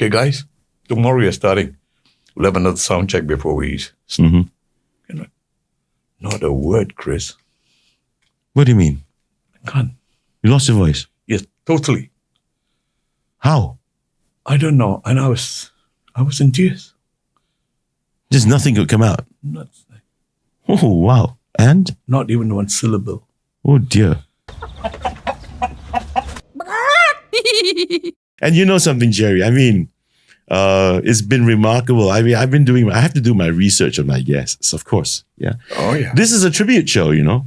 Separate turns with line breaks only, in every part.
okay, guys, tomorrow we are starting. We'll have another sound check before we eat.
Mm-hmm.
You know, not a word, Chris.
What do you mean?
I can't.
You lost your voice.
Yes, totally.
How?
I don't know. And I was in tears.
Just nothing could come out.
Not
Oh, wow. And?
not even one syllable.
Oh, dear. And you know something, Jerry? I mean, it's been remarkable. I mean, I have to do my research on my guests, of course. Yeah.
Oh, yeah.
This is a tribute show, you know?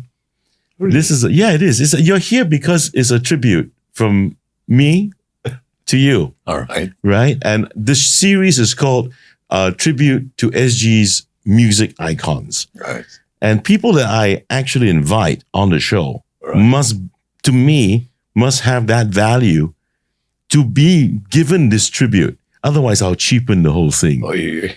Really?
This is, it is. You're here because it's a tribute from me to you,
All right.
right? And this series is called Tribute to SG's Music Icons.
Right.
And people that I actually invite on the show
Right.
must have that value to be given this tribute. Otherwise, I'll cheapen the whole thing.
Oh, yeah.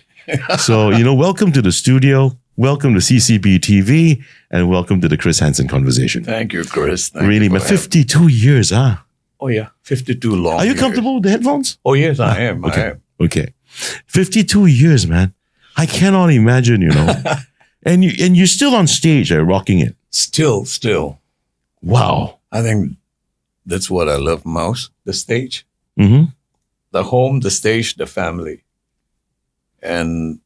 So, welcome to the studio. Welcome to CCB TV. And welcome to the Chris Hansen Conversation.
Thank you, Chris. Thank
Really,
you
man.
for having-
52 years, huh?
Oh, yeah. 52 long
Are you
years.
comfortable with the headphones?
Oh, yes, I am.
Okay.
I am.
Okay. 52 years, man. I cannot imagine, and you're still on stage, rocking it.
Still.
Wow.
I think that's what I love most, the stage.
Mm-hmm.
The home, the stage, the family. And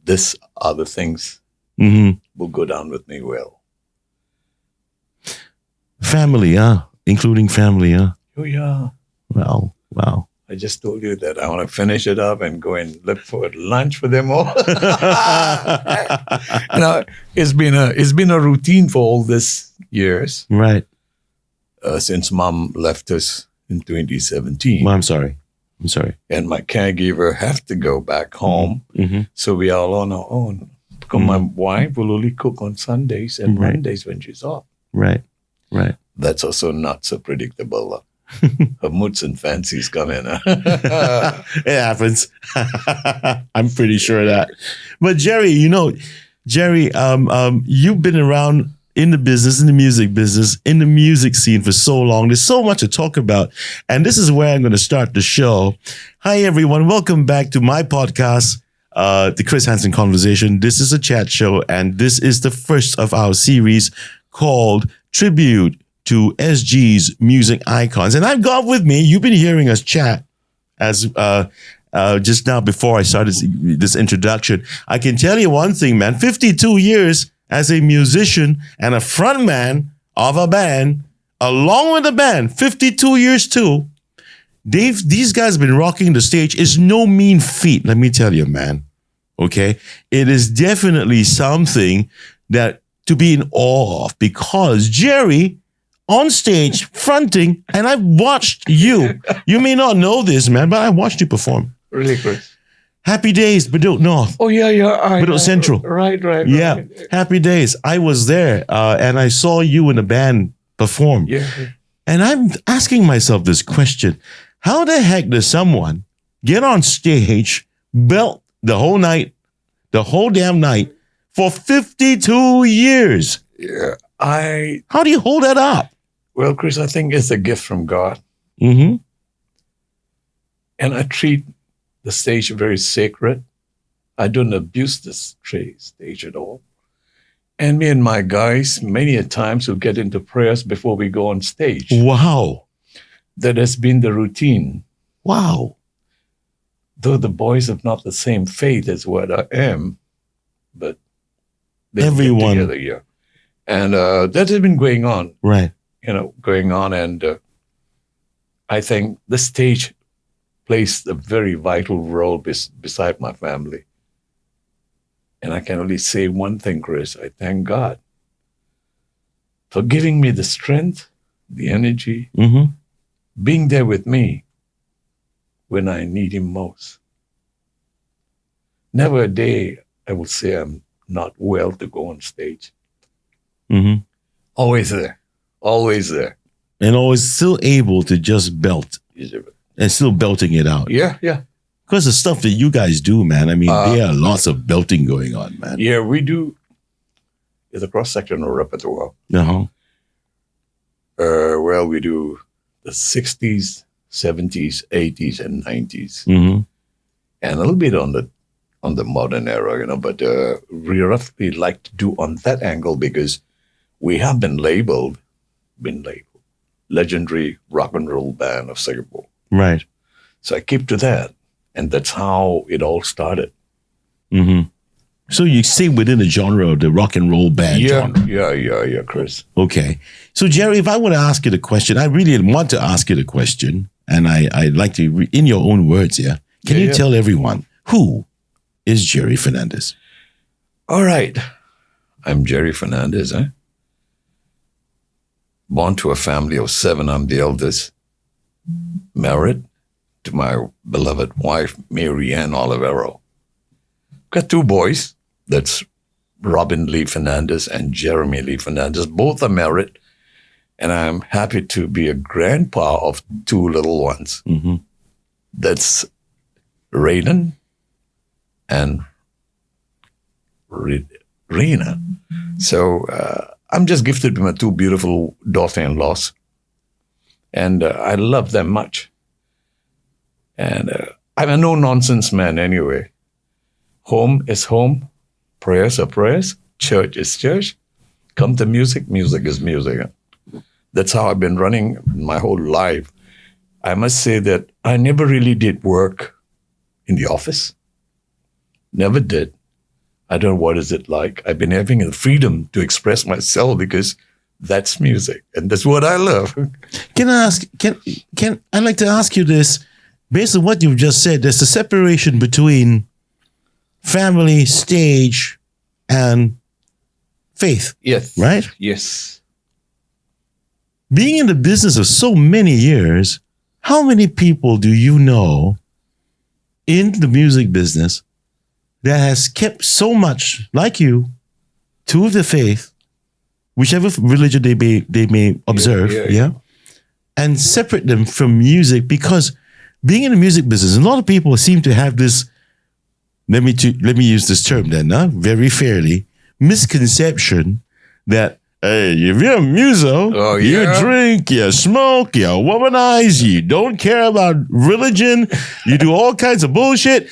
this other things
Mm-hmm.
will go down with me well.
Family, huh? Including family, huh?
Oh, yeah.
Wow.
I just told you that I want to finish it up and go and look for lunch for them all. It's been a routine for all these years
Right.
since Mom left us in 2017,
Well, I'm sorry.
and my caregiver have to go back home,
Mm-hmm.
so we are all on our own. Because my wife will only cook on Sundays and
Right.
Mondays when she's off.
Right.
That's also not so predictable. Her moods and fancies come in.
It happens. I'm pretty sure of that. But Jerry, you've been around in the business, in the music business, in the music scene for so long. There's so much to talk about. And this is where I'm going to start the show. Hi, everyone. Welcome back to my podcast, The Chris Hansen Conversation. This is a chat show, and this is the first of our series called Tribute to SG's Music Icons. And I've got with me, you've been hearing us chat as just now before I started this introduction. I can tell you one thing, man, 52 years as a musician and a frontman of a band, along with the band, 52 years too. These guys have been rocking the stage. It's no mean feat, let me tell you, man. Okay? It is definitely something that to be in awe of, because Jerry on stage fronting, and I've watched you. You may not know this, man, but I watched you perform.
Really, Chris?
Happy Days, Bedok North.
Oh, yeah.
Bedok Central.
Right.
Yeah, Happy Days. I was there, and I saw you and the band perform.
Yeah.
And I'm asking myself this question. How the heck does someone get on stage, belt the whole night, the whole damn night, for 52 years?
Yeah.
How do you hold that up?
Well, Chris, I think it's a gift from God.
Mm-hmm.
And I treat the stage very sacred. I don't abuse the stage at all. And me and my guys, many a times, will get into prayers before we go on stage.
Wow.
That has been the routine.
Wow.
Though the boys have not the same faith as what I am, but they get
Everyone.
together, yeah. And that has been going on.
Right.
And I think the stage plays a very vital role beside my family. And I can only say one thing, Chris. I thank God for giving me the strength, the energy,
Mm-hmm.
being there with me when I need him most. Never a day I will say I'm not well to go on stage.
Mm-hmm.
Always there. Always there.
And always still able to just belt and still belting it out.
Yeah.
Because the stuff that you guys do, man, I mean, there are lots of belting going on, man.
Yeah, we do. It's a cross-sectional repertoire.
Uh-huh.
Well, we do the 60s, 70s, 80s, and 90s.
Mm-hmm.
and a little bit on the modern era, but we roughly like to do on that angle because we have been labeled legendary rock and roll band of Singapore.
Right.
So I keep to that, and that's how it all started.
Mm-hmm. So you stay within the genre of the rock and roll band genre.
Yeah, Chris.
Okay. So Jerry, if I want to ask you the question, I really want to ask you the question, and I'd like to, in your own words, can you tell everyone who is Jerry Fernandez?
All right. I'm Jerry Fernandez. Born to a family of 7. I'm the eldest. Married to my beloved wife, Mary Ann Olivero. Got 2 boys. That's Robin Lee Fernandez and Jeremy Lee Fernandez. Both are married. And I'm happy to be a grandpa of 2 little ones.
Mm-hmm.
That's Raiden and Rena. So I'm just gifted with my 2 beautiful daughter-in-laws. And I love them much. And I'm a no-nonsense man anyway. Home is home. Prayers are prayers. Church is church. Come to music. Music is music. That's how I've been running my whole life. I must say that I never really did work in the office. Never did. I don't know what is it like. I've been having the freedom to express myself because that's music. And that's what I love.
Can I ask, I'd like to ask you this, based on what you've just said, there's a separation between family, stage, and faith.
Yes.
Right?
Yes.
Being in the business of so many years, how many people do you know in the music business that has kept so much like you to the faith, whichever religion they may observe, and separate them from music? Because being in the music business, a lot of people seem to have this, let me use this term then, very fairly, misconception that, hey, if you're a muso, you drink, you smoke, you womanize, you don't care about religion, you do all kinds of bullshit.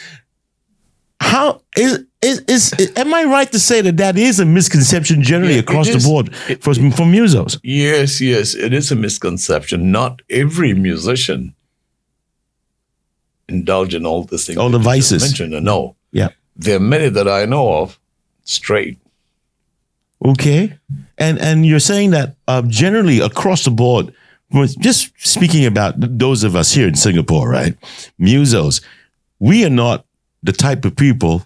How am I right to say that is a misconception generally across the board for musos?
Yes, it is a misconception. Not every musician indulge in all the things,
all the vices
mentioned. No, there are many that I know of straight.
Okay, and you're saying that generally across the board, just speaking about those of us here in Singapore, right? Musos, we are not the type of people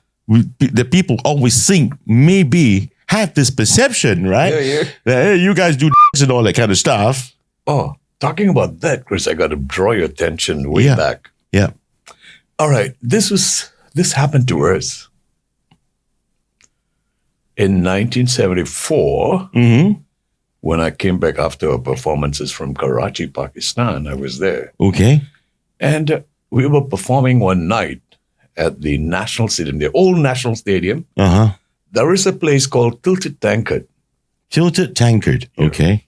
that people always think maybe have this perception, right? That, hey, you guys do and all that kind of stuff.
Oh, talking about that, Chris, I got to draw your attention way back.
Yeah.
All right, this happened to us in 1974, when I came back after our performances from Karachi, Pakistan. I was there.
Okay.
And we were performing one night at the National Stadium, the old National Stadium. There is a place called Tilted Tankard.
Tilted Tankard, okay.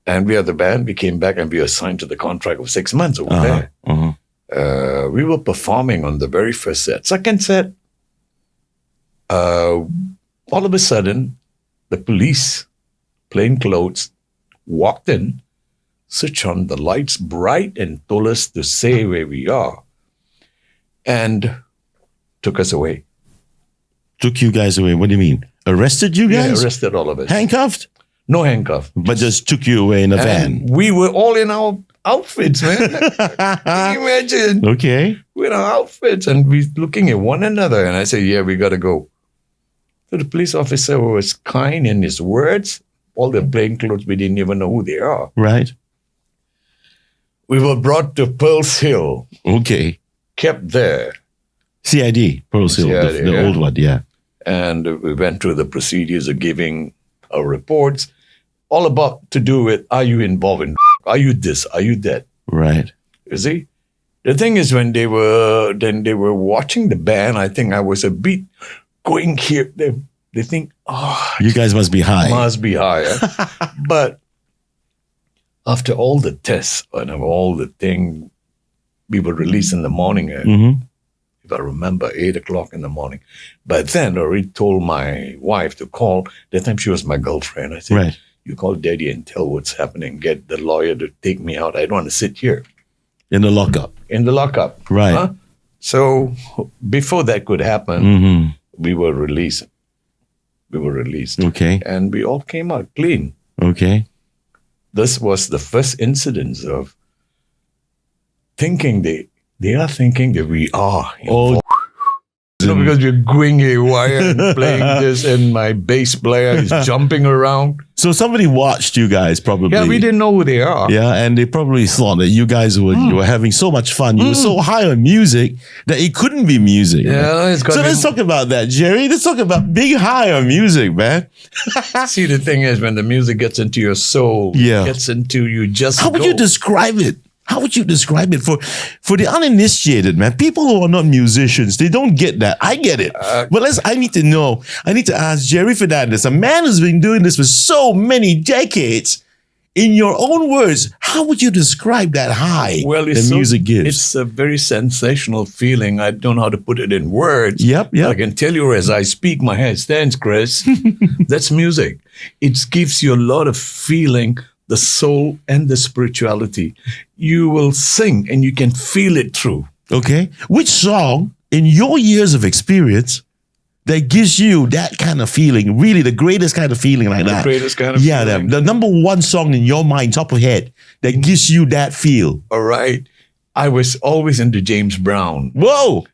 And we are the band. We came back and we were assigned to the contract of 6 months over there. We were performing on the very first set. Second set, all of a sudden, the police, plain clothes, walked in, switched on the lights bright and told us to stay where we are, and took us away.
Took you guys away? What do you mean? Arrested you guys?
Yeah, arrested all of us.
Handcuffed?
No handcuff.
But just took you away in a van?
We were all in our outfits, man. Can you imagine?
Okay.
We're in our outfits and we're looking at one another. And I said, yeah, we got to go. So the police officer was kind in his words. All the plain clothes, we didn't even know who they are.
Right.
We were brought to Pearl's Hill.
Okay.
Kept there.
CID, Pearl's Hill, the old one, yeah.
And we went through the procedures of giving our reports, all about to do with, are you involved in, are you this, are you that?
Right.
You see? The thing is, when they were watching the band, I think I was a bit going here. They think,
you guys must be high.
Must be high. But after all the tests and all the thing, we were released in the morning. if I remember, 8 o'clock in the morning. By then, I already told my wife to call. That time she was my girlfriend. I said,
Right.
you call Daddy and tell what's happening. Get the lawyer to take me out. I don't want to sit here
In the lockup.
in the lockup.
Right.
Huh? So before that could happen,
Mm-hmm.
we were released. We were released.
Okay.
And we all came out clean.
Okay.
This was the first incidence of thinking they are thinking that we are.
Oh,
Because we're going haywire and playing this, and my bass player is jumping around.
so somebody watched you guys probably.
Yeah, we didn't know who they are.
Yeah, and they probably thought that you guys were you were having so much fun. You were so high on music that it couldn't be music. man.
Yeah, it's got
So
to
let's talk about that, Jerry. Let's talk about being high on music, man.
see, the thing is, when the music gets into your soul,
Yeah.
gets into you, just
How would
go.
you describe it? How would you describe it for the uninitiated, man? People who are not musicians, they don't get that. I get it. But I need to know. I need to ask Jerry Fernandez, a man who's been doing this for so many decades. In your own words, how would you describe that high
it's
that music gives?
It's a very sensational feeling. I don't know how to put it in words.
Yep.
I can tell you as I speak, my head stands, Chris. That's music. It gives you a lot of feeling, the soul and the spirituality. You will sing and you can feel it through.
Okay. Which song in your years of experience that gives you that kind of feeling, really the greatest kind of feeling like that?
The greatest kind of
Yeah,
feeling.
the number one song in your mind, top of head, that gives you that feel.
All right. I was always into James Brown.
Whoa.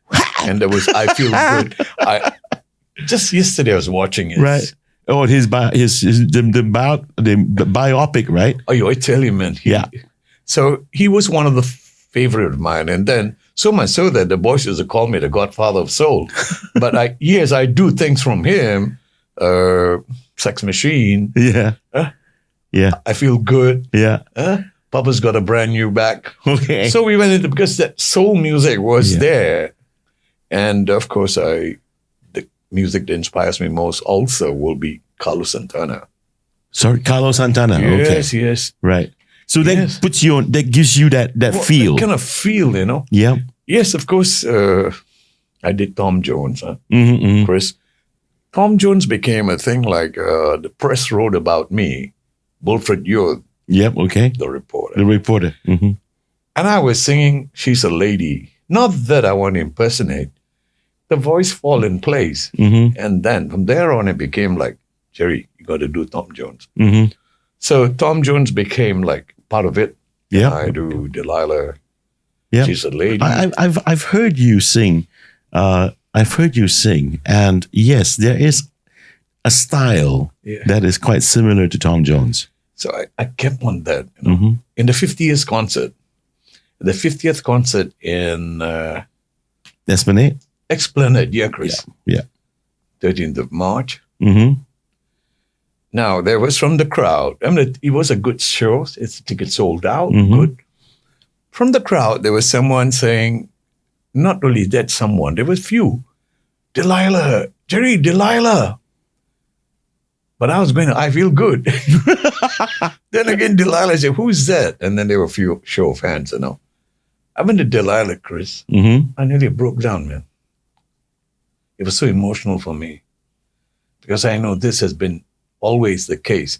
And there was I Feel Good. Just yesterday I was watching it.
Right. Oh, the biopic, right?
Oh, I tell you, man.
Yeah.
So he was one of the favorite of mine. And then so much so that the boys used to call me the Godfather of Soul. But I do things from him. Sex Machine.
Yeah. Yeah.
I Feel Good.
Yeah.
Papa's Got a Brand New Back.
Okay.
So we went into, because that soul music was
Yeah.
there. And of course, the music that inspires me most also will be Carlos Santana.
Sorry, Carlos Santana. Okay.
Yes.
Right. So that
Yes.
puts you on, that gives you that feel.
That kind of feel, you know.
Yeah.
Yes, of course. I did Tom Jones, huh?
Mm-hmm.
Chris. Tom Jones became a thing like the press wrote about me. Wilfred Youth,
Yep. Okay.
the reporter.
The reporter. Mm-hmm.
And I was singing She's a Lady. Not that I want to impersonate. The voice fall in place.
Mm-hmm.
And then from there on, it became like, Jerry, you got to do Tom Jones.
Mm-hmm.
So Tom Jones became like part of it.
Yeah.
I do Delilah.
Yeah.
She's a Lady.
I've heard you sing. I've heard you sing, and yes, there is a style
Yeah.
that is quite similar to Tom Jones.
So I kept on that. You know?
Mm-hmm.
In the 50th concert, in
Esplanade.
Esplanade, yeah, Chris.
Yeah.
13th of March.
Mm-hmm.
Now, there was from the crowd, I mean, it was a good show. Its ticket sold out,
Mhm.
good. From the crowd, there was someone saying, not only that someone, there was few. Delilah, Jerry, Delilah. But I was going, I feel good. Then again, Delilah said, who's that? And then there were a few show of hands, you know. I went to Delilah, Chris.
Mm-hmm.
I nearly broke down, man. It was so emotional for me because I know this has been always the case.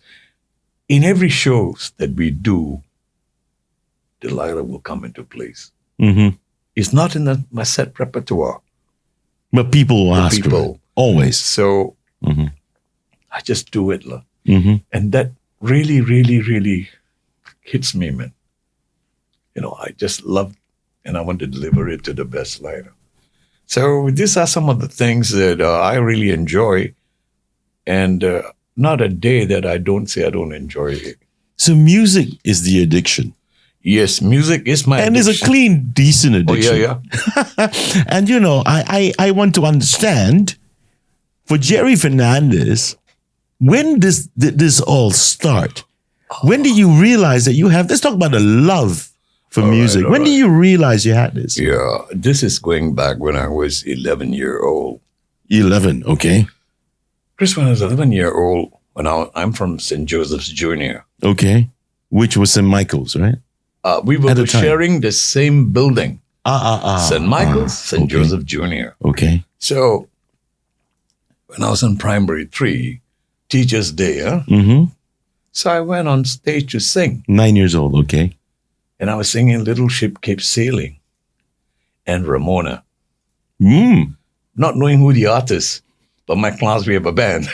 In every shows that we do, Delilah will come into place.
Mm-hmm.
It's not in my set repertoire.
But people will ask
people.
her. Always.
So
Mm-hmm.
I just do it. La.
Mm-hmm.
And that really, really, really hits me, man. You know, I just love, and I want to deliver it to the best light. So these are some of the things that I really enjoy. And not a day that I don't say I don't enjoy it.
So music is the addiction.
Yes, music is my
And it's a
addiction.
clean, decent
Oh,
addiction.
yeah.
And you know, I want to understand, for Jerry Fernandez, when did this all start? When did you realize that you have, let's talk about the love for music.
all
When did
right.
you realize you had this?
Yeah, this is going back when I was 11-year-old.
11, okay.
Chris, when I was 11-year-old, when I'm from St. Joseph's Junior,
Okay. Which was St. Michael's, right?
we
At
were
the time.
sharing the same building. St. Michael's, St. Joseph Jr.
Okay.
So when I was in primary 3, Teacher's Day, so I went on stage to sing.
9 years old. Okay.
And I was singing Little Ship Keeps Sailing and Ramona. Not knowing who the artist, but my class, we have a band.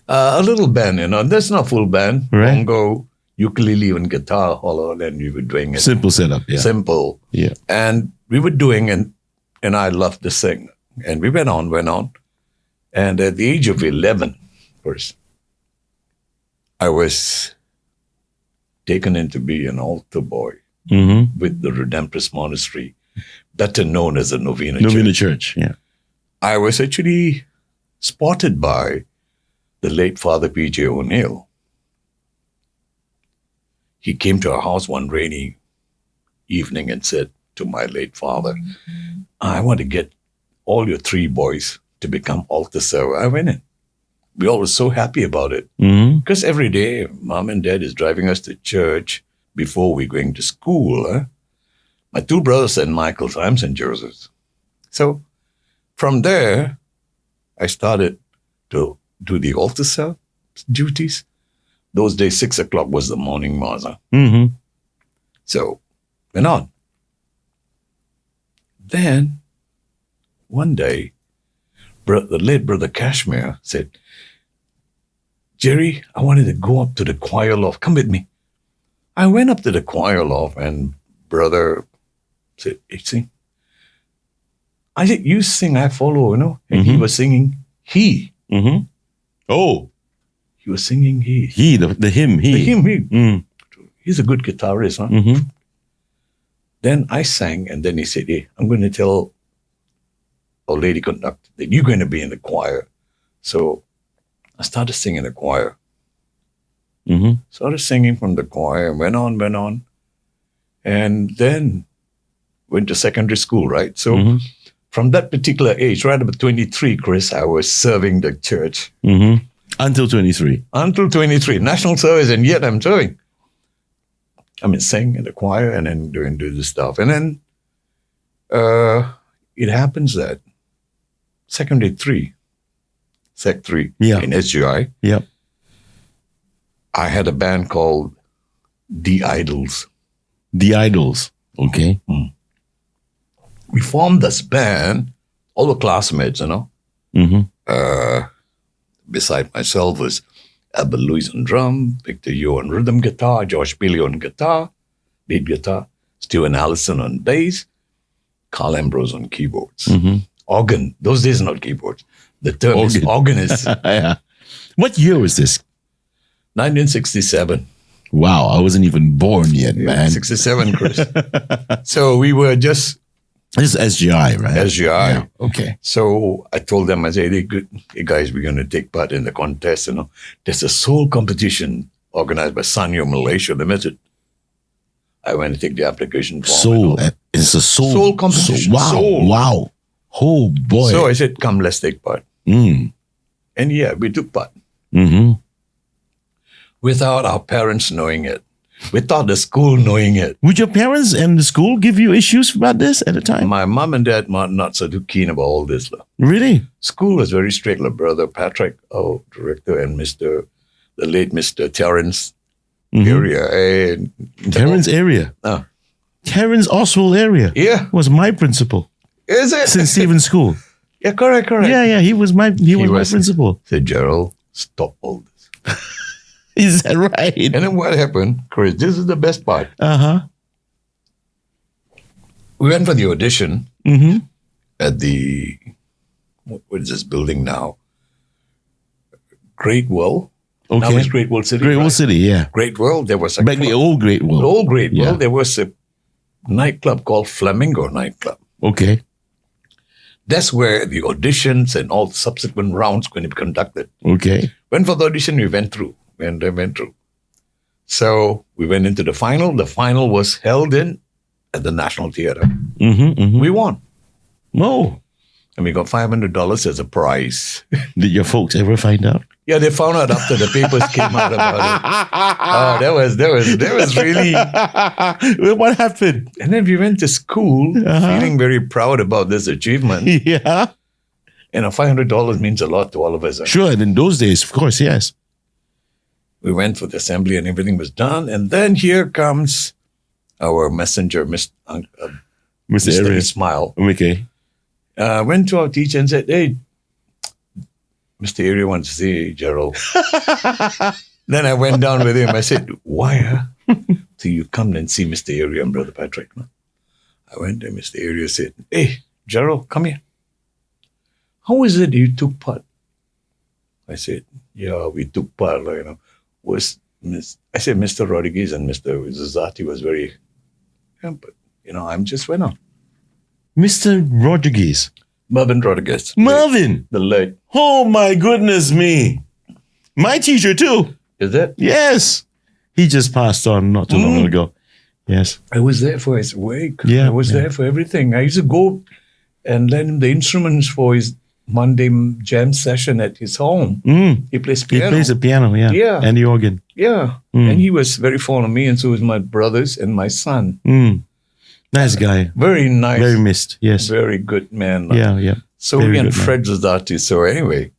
A little band, That's not full band.
Right.
Bongo, ukulele, and guitar, all and we were doing it.
Simple setup. Yeah.
Simple.
Yeah.
And we were doing and I loved to sing. And we went on. And at the age of 11, of course, I was taken in to be an altar boy with the Redemptorist Monastery, better known as the Novena
Church. Yeah.
I was actually spotted by the late Father P.J. O'Neill. He came to our house one rainy evening and said to my late father, I want to get all your 3 boys to become altar server. I went in. We all were so happy about it. Because every day, Mom and Dad is driving us to church before we're going to school. My 2 brothers, St. Michael's, I'm St. Joseph's. So from there, I started to do the altar serve duties. Those days, 6 o'clock was the morning mass. So went on. Then one day, the late Brother Kashmir said, Jerry, I wanted to go up to the choir loft. Come with me. I went up to the choir loft and Brother said, hey, sing. I said, you sing, I follow, And he was singing He.
Oh.
He was singing He.
He, the hymn, He.
The hymn, He. He's a good guitarist, Then I sang, and then he said, hey, I'm going to tell our lady conductor that you're going to be in the choir. So I started singing the choir. Started singing from the choir, went on. And then went to secondary school, right? So from that particular age, right about 23, Chris, I was serving the church.
Until 23.
Until 23, national service, and yet I'm serving. Sing in the choir and then doing the stuff. And then it happens that secondary 3, Sec 3 in SGI, I had a band called The Idols.
The Idols. Okay.
We formed this band, all the classmates, Beside myself was Albert Lewis on drum, Victor Yo on rhythm guitar, Josh Bailey on guitar, lead guitar, Stuart Allison on bass, Carl Ambrose on keyboards. Organ, those days not keyboards. The term is organist.
Yeah. What year was this?
1967.
Wow, I wasn't even born yet, man.
67, Chris. So we were just...
This is SGI, right?
SGI.
Yeah. Okay.
So I told them, I said, hey guys, we're going to take part in the contest. There's a soul competition organized by Sanyo, Malaysia. They met it. I went to take the application form.
Soul. It's a soul
competition.
Wow.
Soul.
Wow. Oh, boy.
So I said, come, let's take part. And yeah, we took part. Without our parents knowing it. Without the school knowing it.
Would your parents and the school give you issues about this at the time?
My mom and dad were not so too keen about all this.
Really?
School was very strict. Brother Patrick, our director, and the late Mr. Terrence area.
Terrence area? Terrence Oswald area?
Yeah.
Was my principal.
Is it?
St. Stephen's School.
Yeah, correct.
Yeah, he was my principal.
Said, Gerald, stop all this.
Is that right?
And then what happened, Chris, this is the best part. We went for the audition at the, what is this building now? Great Well.
Okay.
Now it's Great World City.
Great World City, yeah.
Great World. There was
back the old Great World.
The old Great World. There was a nightclub called Flamingo Nightclub.
Okay.
That's where the auditions and all the subsequent rounds going to be conducted.
Okay.
Went for the audition, we went through. And they went through. So we went into the final. The final was held at the National Theatre. We won.
Oh.
And we got $500 as a prize.
Did your folks ever find out?
Yeah, they found out after the papers came out about it. Oh, that was really.
What happened?
And then we went to school, feeling very proud about this achievement.
Yeah.
And $500 means a lot to all of us.
Sure. And in those days, of course, yes.
We went for the assembly and everything was done. And then here comes our messenger, Mr.
Area.
Ismail.
Okay.
Went to our teacher and said, hey, Mr. Area wants to see Gerald. Then I went down with him. I said, why? So you come and see Mr. Area and Brother Patrick. No? I went there. Mr. Area said, hey, Gerald, come here. How is it you took part? I said, yeah, we took part. I said, Mr. Rodriguez and Mr. Zazati was very, but, I just went on.
Mr. Rodriguez.
Marvin Rodriguez.
Marvin.
The late.
Oh, my goodness me. My teacher, too.
Is it?
Yes. He just passed on not too long ago. Yes.
I was there for his wake.
Yeah.
I was there for everything. I used to go and lend him the instruments for his Monday jam session at his home. He plays piano.
He plays the piano, yeah.
Yeah.
And the organ.
Yeah. And he was very fond of me, and so was my brothers and my son.
Nice guy.
Very nice.
Very missed, yes.
Very good man.
Yeah.
So
very
we and
good man.
Fred Zazati. So anyway,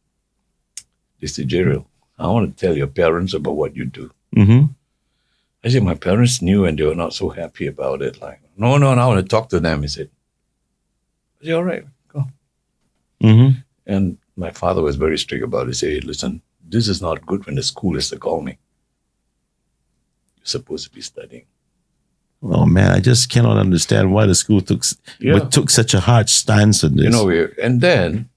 they said, Gerald, I want to tell your parents about what you do. I said, my parents knew and they were not so happy about it. Like, no, I want to talk to them. He said, I said, all right, go. And my father was very strict about it. He said, hey, listen, this is not good when the school is to call me. You're supposed to be studying.
Oh, man, I just cannot understand why the school took such a hard stance on this.
And then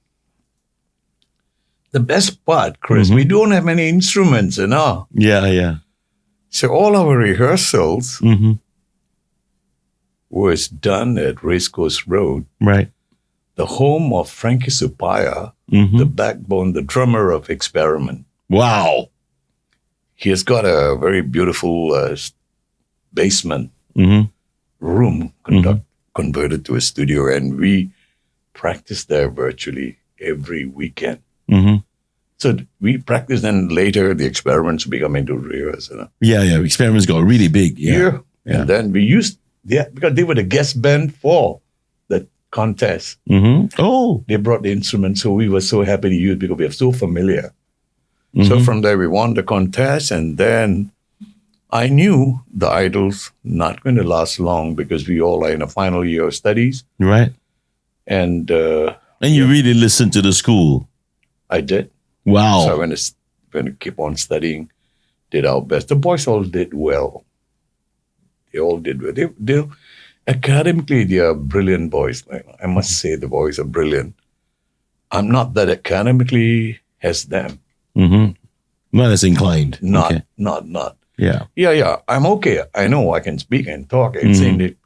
the best part, Chris, we don't have any instruments,
Yeah.
So all our rehearsals was done at Racecourse Road.
Right.
The home of Frankie Supaya, the backbone, the drummer of Experiment.
Wow.
He has got a very beautiful basement room converted to a studio, and we practice there virtually every weekend. So we practice, and later the experiments become into rehearsal.
Yeah. Experiments got really big. Yeah.
And then we used, because they were the guest band for the contest.
Oh.
They brought the instruments, so we were so happy to use because we are so familiar. So from there we won the contest, and then I knew the Idols not going to last long because we all are in a final year of studies.
Right.
And
you really listened to the school.
I did.
Wow.
So I went to keep on studying, did our best. The boys all did well. They all did well. They academically, they are brilliant boys. I must say the boys are brilliant. I'm not that academically as them.
Not as inclined.
Not.
Yeah.
I'm okay. I know I can speak and talk and sing it,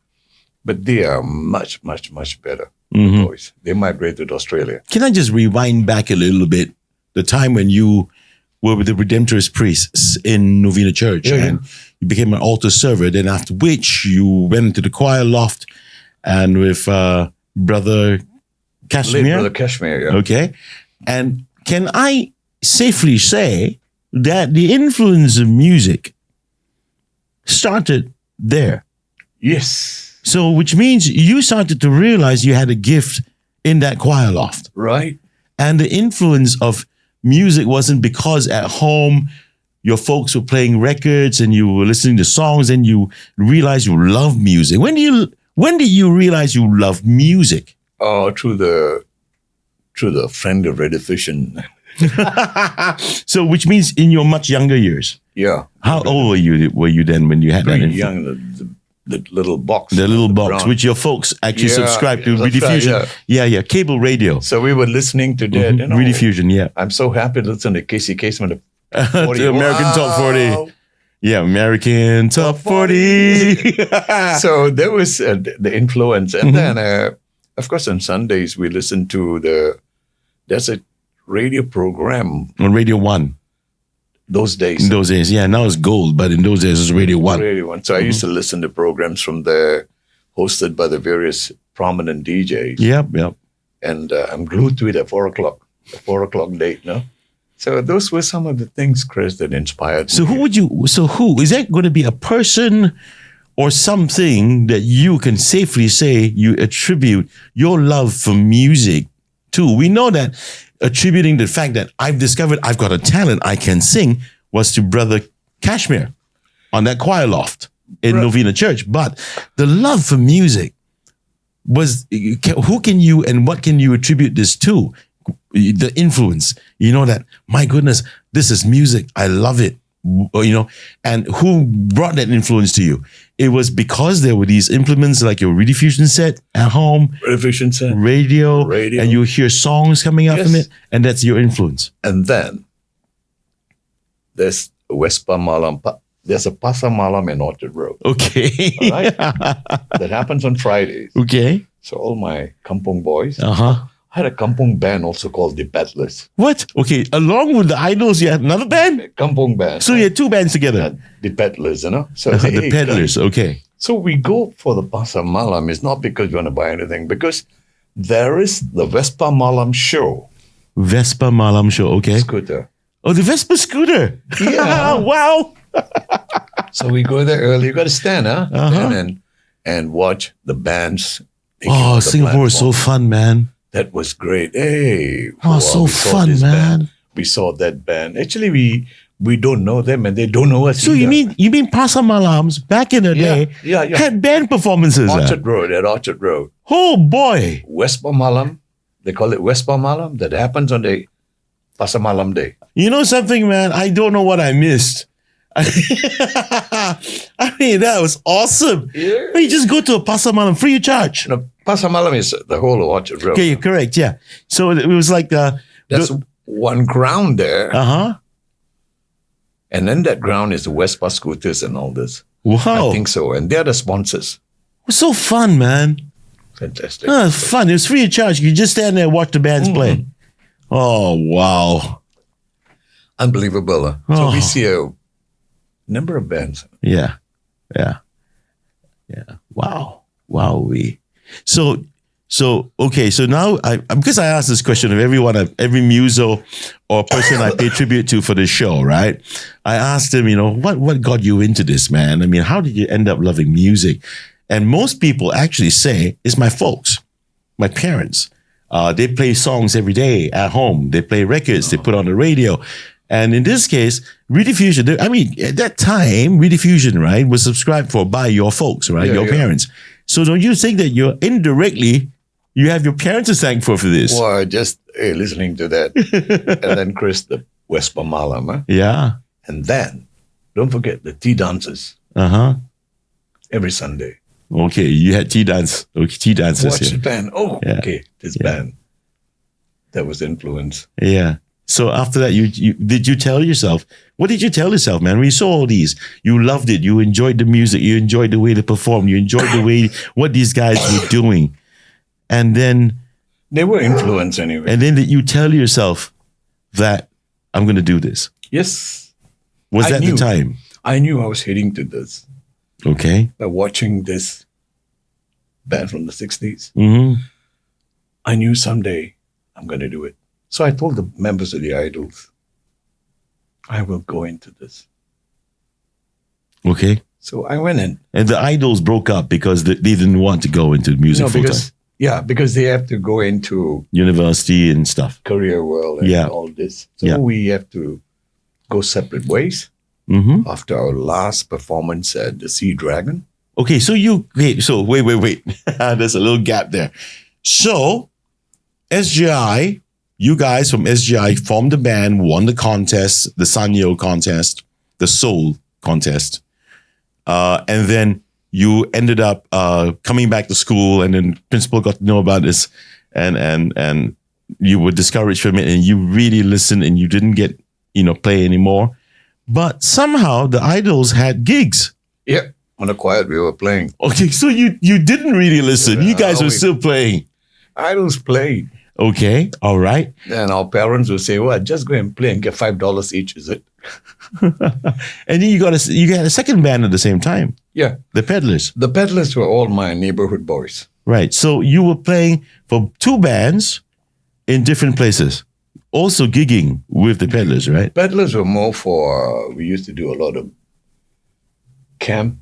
but they are much, much, much better. The boys. They migrated to Australia.
Can I just rewind back a little bit? The time when you were with the Redemptorist priests in Novena Church and you became an altar server, then after which you went into the choir loft and with Brother Cashmere.
Brother Cashmere, yeah.
Okay. And can I safely say that the influence of music started there?
Yes.
So, which means you started to realize you had a gift in that choir loft.
Right.
And the influence of music wasn't because at home your folks were playing records and you were listening to songs and you realized you love music. When did you realize you love music?
Oh, through the friend of Radio Vision.
So, which means in your much younger years.
Yeah.
How old were you then when you had
Very
that?
young. The little box.
The little box,
brown.
which your folks actually subscribed to.
That's
Rediffusion.
right,
Yeah, cable radio.
So we were listening to that.
Rediffusion, yeah.
I'm so happy to listen to Casey Kasem.
The American Top 40. Yeah, American Top 40.
So there was the influence. And then, of course, on Sundays, we listened to there's a radio program.
On Radio 1.
Those days.
In those days, yeah. Now it's gold, but in those days it was Radio 1.
Radio 1. So I used to listen to programs from there, hosted by the various prominent DJs.
Yep.
And I'm glued to it at 4 o'clock. The 4 o'clock date, no? So those were some of the things, Chris, that inspired
So
me.
who is that going to be a person or something that you can safely say you attribute your love for music to? We know that attributing the fact that I've discovered I've got a talent, I can sing, was to Brother Kashmir on that choir loft in Novena Church. But the love for music was, who can you and what can you attribute this to? The influence, that, my goodness, this is music. I love it, and who brought that influence to you? It was because there were these implements like your rediffusion set at home,
Rediffusion set,
radio, and you hear songs coming out from it, and that's your influence.
And then there's Vespa Malam. There's a Pasa Malam in Orchard Road.
Okay.
All right? That happens on Fridays.
Okay.
So all my kampong boys.
Uh-huh.
I had a kampong band also called the Peddlers.
What? Okay. Along with the Idols, you had another band?
Kampong band.
So you had two bands together?
The Peddlers, So
the Peddlers, okay.
So we go for the Pasa Malam. It's not because we want to buy anything, because there is the Vespa Malam show.
Vespa Malam show, okay.
Scooter.
Oh, the Vespa scooter.
Yeah.
Wow.
So we go there early. You got to stand,
Uh-huh.
Stand and watch the bands. taking
Oh,
on the
Singapore is so
platform.
fun, man.
That was great. Hey.
Oh,
wow,
so
we saw
fun,
this
man.
band. We saw that band. Actually, we don't know them and they don't know us
So
either.
you mean Pasa Malams back in the day
yeah.
had band performances?
Orchard Road, at Orchard Road.
Oh boy.
Vespa Malam. They call it Vespa Malam. That happens on the Pasa Malam day.
You know something, man? I don't know what I missed. I mean, that was awesome.
Yeah.
You just go to a Pasa Malam free of charge.
Pasa Malam is the whole of Orchard Road.
Okay, you're correct. Yeah. So it was like
There's one ground there.
uh-huh.
And then that ground is the Vespa scooters and all this.
Wow.
I think so. And they're the sponsors.
It was so fun, man.
Fantastic.
Oh, it was fun. It was free of charge. You just stand there and watch the bands play. Oh, wow.
Unbelievable. Huh? So
Oh.
we see a number of bands.
Yeah. Wow. So okay. So now because I asked this question of every muso or person I pay tribute to for this show, right? I asked him, what got you into this, man? I mean, how did you end up loving music? And most people actually say it's my folks, my parents. They play songs every day at home. They play records. They put on the radio. And in this case, rediffusion, at that time, rediffusion, right, was subscribed for by your folks, right, your parents. So don't you think that you're indirectly, you have your parents to thank for this?
Well, just listening to that. And then Chris, the Vespa Malam. Huh?
Yeah.
And then, don't forget the tea dances
Uh-huh.
every Sunday.
Okay, you had tea dances.
Watch the
Yeah.
band. Oh,
Yeah.
okay, this band. That was influence.
Yeah. So after that, you did you tell yourself, what did you tell yourself, man? When you saw all these, you loved it, you enjoyed the music, you enjoyed the way they performed, you enjoyed the way, what these guys were doing. And then
They were influence anyway.
And then did you tell yourself that I'm going to do this?
Yes.
Was
I
that
knew.
the time?
I knew I was heading to this
Okay.
by watching this band from the 60s.
Mm-hmm.
I knew someday I'm going to do it. So I told the members of the Idols, I will go into this.
Okay.
So I went in.
And the Idols broke up because they didn't want to go into music full time.
Because they have to go into
University and stuff.
career world and
Yeah.
all this. So
Yeah.
we have to go separate ways.
Mm-hmm.
After our last performance at the Sea Dragon.
Okay, so wait. There's a little gap there. So SGI, you guys from SGI formed the band, won the contest, the Sanyo contest, the Soul contest. And then you ended up coming back to school, and then principal got to know about this, and you were discouraged from it, and you really listened, and you didn't get play anymore. But somehow the Idols had gigs.
Yeah. On the quiet, we were playing.
Okay, so you didn't really listen. You guys were still playing.
Idols played.
Okay, all right.
And our parents would say, well, just go and play and get $5 each, is it?
And then you got a second band at the same time,
Yeah.
the Peddlers.
The Peddlers were all my neighborhood boys.
Right. So you were playing for two bands in different places. Also gigging with the peddlers, right?
Peddlers were more for, we used to do a lot of camp,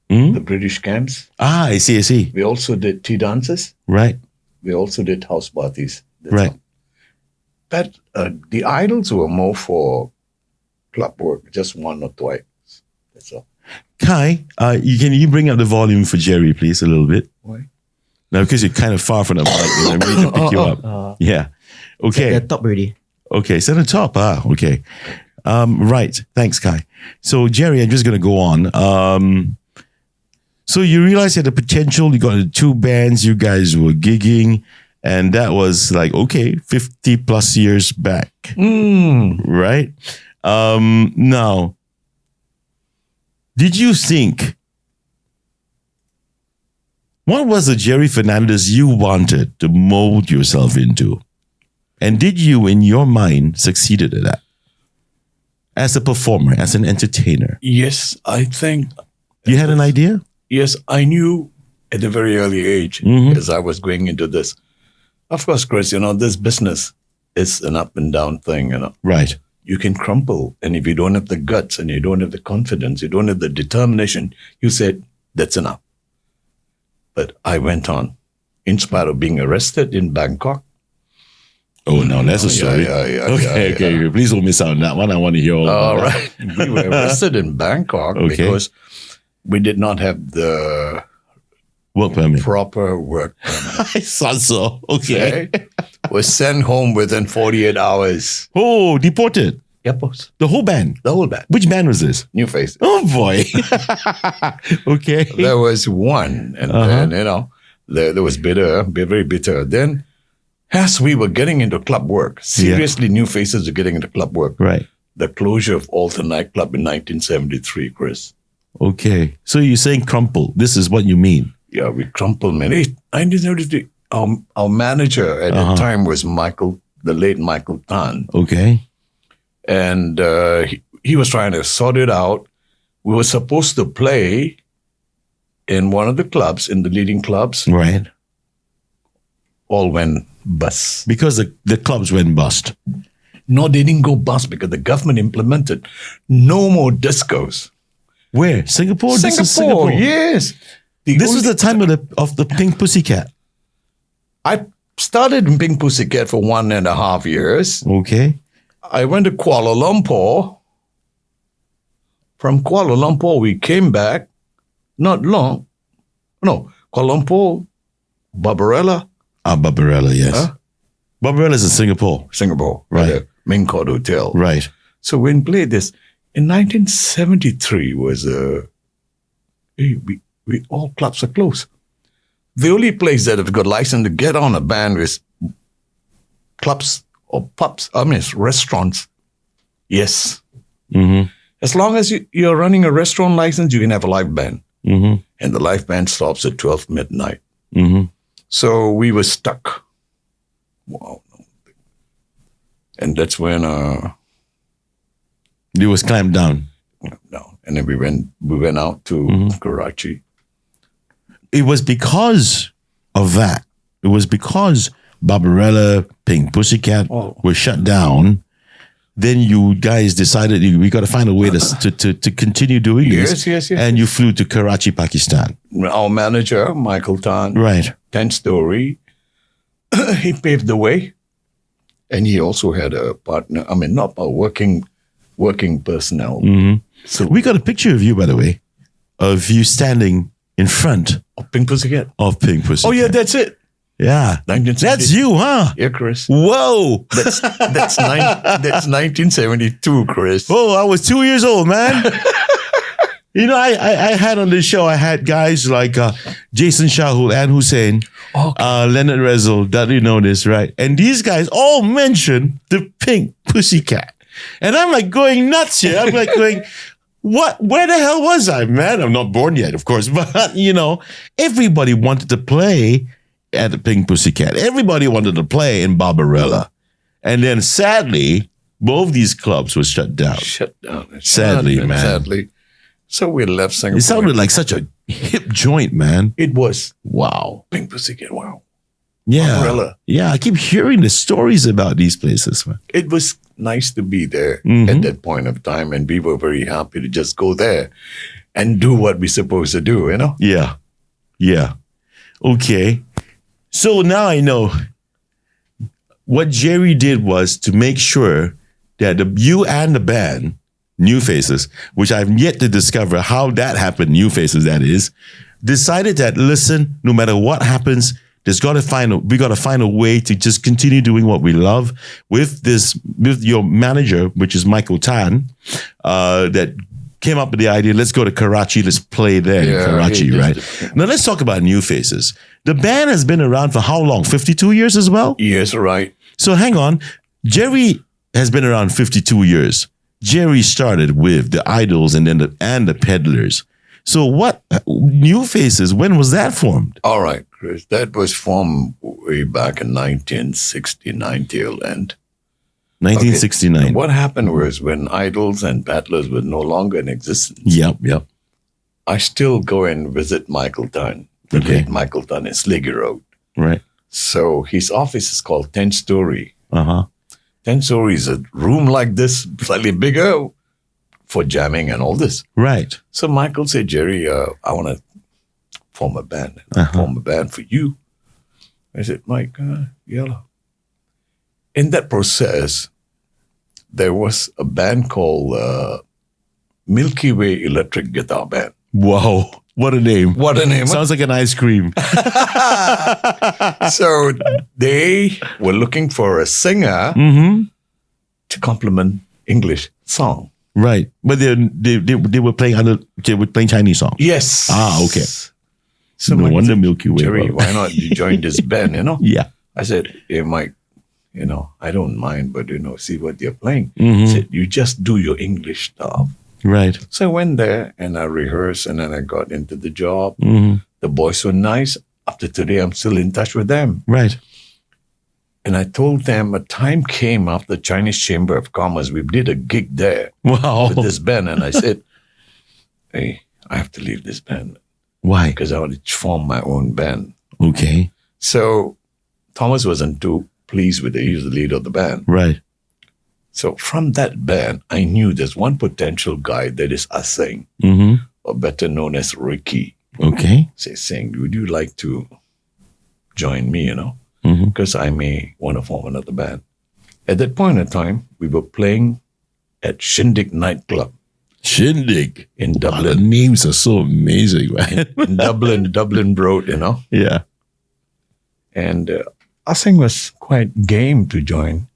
the British camps.
Ah, I see.
We also did tea dances.
Right.
We also did house parties.
Right.
all. But the idols were more for club work, just one or twice. That's all.
Kai, can you bring up the volume for Jerry, please, a little bit?
Why?
No, because you're kind of far from the mic. I need to pick you up. Yeah. Okay.
They're top already.
Okay, it's at the top. Okay. Right. Thanks, Kai. So, Jerry, I'm just going to go on. So you realize you had the potential. You got the two bands. You guys were gigging. And that was like, okay, 50 plus years back. Right? Now, did you think, what was the Jerry Fernandez you wanted to mold yourself into? And did you, in your mind, succeeded at that? As a performer, as an entertainer?
Yes, I think.
You had an idea?
Yes, I knew at a very early age as I was going into this. Of course, Chris, this business is an up and down thing,
Right.
You can crumple. And if you don't have the guts and you don't have the confidence, you don't have the determination, you said, that's enough. But I went on, in spite of being arrested in Bangkok.
Oh, no, that's a story.
Yeah.
Okay. Please don't miss out on that one. I want to hear all about
right. We were arrested in Bangkok because we did not have the
work permit.
Proper work permit.
I thought so. Okay.
Was sent home within 48 hours.
Oh, deported.
Yep, boss.
The whole band.
The whole band.
Which band was this?
Neu Faces.
Oh boy. Okay.
There was one, and then there was very bitter. Then, as we were getting into club work, seriously, Neu Faces were getting into club work.
Right.
The closure of Alton nightclub in 1973, Chris.
Okay. So you're saying crumple. This is what you mean.
Yeah, we crumpled, man. 1973. Our manager at the time was the late Michael Tan.
Okay.
And he was trying to sort it out. We were supposed to play in one of the clubs, in the leading clubs.
Right.
All went bust.
Because the clubs went bust.
No, they didn't go bust because the government implemented no more discos.
Where? Singapore?
Singapore,
This is Singapore.
Yes.
This was the time of the Pink Pussycat.
I started in Pink Pussycat for 1.5 years.
Okay.
I went to Kuala Lumpur. From Kuala Lumpur, we came back. Not long. No, Kuala Lumpur, Barbarella.
Barbarella, yes. Barbarella's in Singapore.
Singapore.
Right.
At the Ming Kok Hotel.
Right.
So when we played this, in 1973 was we all clubs are closed. The only place that have got license to get on a band is clubs or pubs, restaurants. Yes.
Mm-hmm.
As long as you're running a restaurant license, you can have a live band.
Mm-hmm.
And the live band stops at 12 midnight.
Mm-hmm.
So we were stuck. Wow. And that's when
it was clamped down.
No. And then we went out to Karachi.
It was because of that. It was because Barbarella, Pink Pussycat were shut down. Then you guys decided we got to find a way to continue doing this.
Yes.
And you flew to Karachi, Pakistan.
Our manager, Michael Tan,
Right.
10-story, he paved the way. And he also had a partner, not a working personnel.
Mm-hmm.
So
We got a picture of you, by the way, of you standing in front
of Pink Pussycat.
of Pink Pussycat.
Oh, yeah, that's it.
Yeah.
1970.
That's you, huh?
Yeah, Chris.
Whoa.
That's 1972, Chris.
Oh, I was 2 years old, man. I had on this show, I had guys like Jason Shahul, Ann Hussein, Leonard Rezel, Dudley know this, right? And these guys all mentioned the Pink Pussycat. And I'm like going nuts here. I'm like going, what? Where the hell was I, man? I'm not born yet, of course. But, everybody wanted to play at the Pink Pussycat. Everybody wanted to play in Barbarella. And then sadly, both these clubs were shut down. Sadly, man.
Sadly. So we left Singapore.
It sounded like such a hip joint, man.
It was.
Wow.
Pink Pussycat, wow.
Yeah.
Umbrella.
Yeah, I keep hearing the stories about these places, man.
It was nice to be there at that point of time, and we were very happy to just go there and do what we're supposed to do, you know?
Yeah. Yeah. Okay. So now I know what Jerry did was to make sure that you and the band, Neu Faces, which I've yet to discover how that happened, Neu Faces that is, decided that, listen, no matter what happens, we got to find a way to just continue doing what we love with your manager, which is Michael Tan, that came up with the idea, let's go to Karachi, let's play there in Karachi, right? Now let's talk about Neu Faces. The band has been around for how long? 52 years as well?
Yes, right.
So hang on. Jerry has been around 52 years. Jerry started with the Idols and then the Peddlers. So what, Neu Faces, when was that formed?
All right, Chris. That was formed way back in 1969 tail end.
1969.
Okay. What happened was when Idols and Peddlers were no longer in existence.
Yep.
I still go and visit Michael Tan, the late Michael Tan in Sliggy Road.
Right.
So his office is called 10 Story. 10 Story is a room like this, slightly bigger, for jamming and all this.
Right.
So Michael said, Jerry, I want to form a band. Form a band for you. I said, Mike, yeah. In that process, there was a band called Milky Way Electric Guitar Band.
Wow. What a name.
What a name.
Sounds like an ice cream.
So they were looking for a singer to complement English song.
Right. But they were playing Chinese songs.
Yes.
Okay.
So
no wonder Milky Way.
Jerry, why not you join this band, you know?
Yeah.
I said, hey, Mike, you know, I don't mind, but, you know, see what you're playing. He said, you just do your English stuff.
Right.
So I went there and I rehearsed and then I got into the job. The boys were nice. Up to today, I'm still in touch with them.
Right.
And I told them a time came after Chinese Chamber of Commerce. We did a gig there with this band. And I said, hey, I have to leave this band.
Why?
Because I want to form my own band.
Okay.
So Thomas wasn't too pleased with it. He was the leader of the band.
Right.
So from that band, I knew there's one potential guy that is Aseng, or better known as Ricky.
Okay.
Saying, would you like to join me, you know? Because I may want to form another band. At that point in time, we were playing at Shindig nightclub.
Shindig.
In Dublin.
The names are so amazing, man.
in Dublin Road, you know?
Yeah.
And Aseng was quite game to join.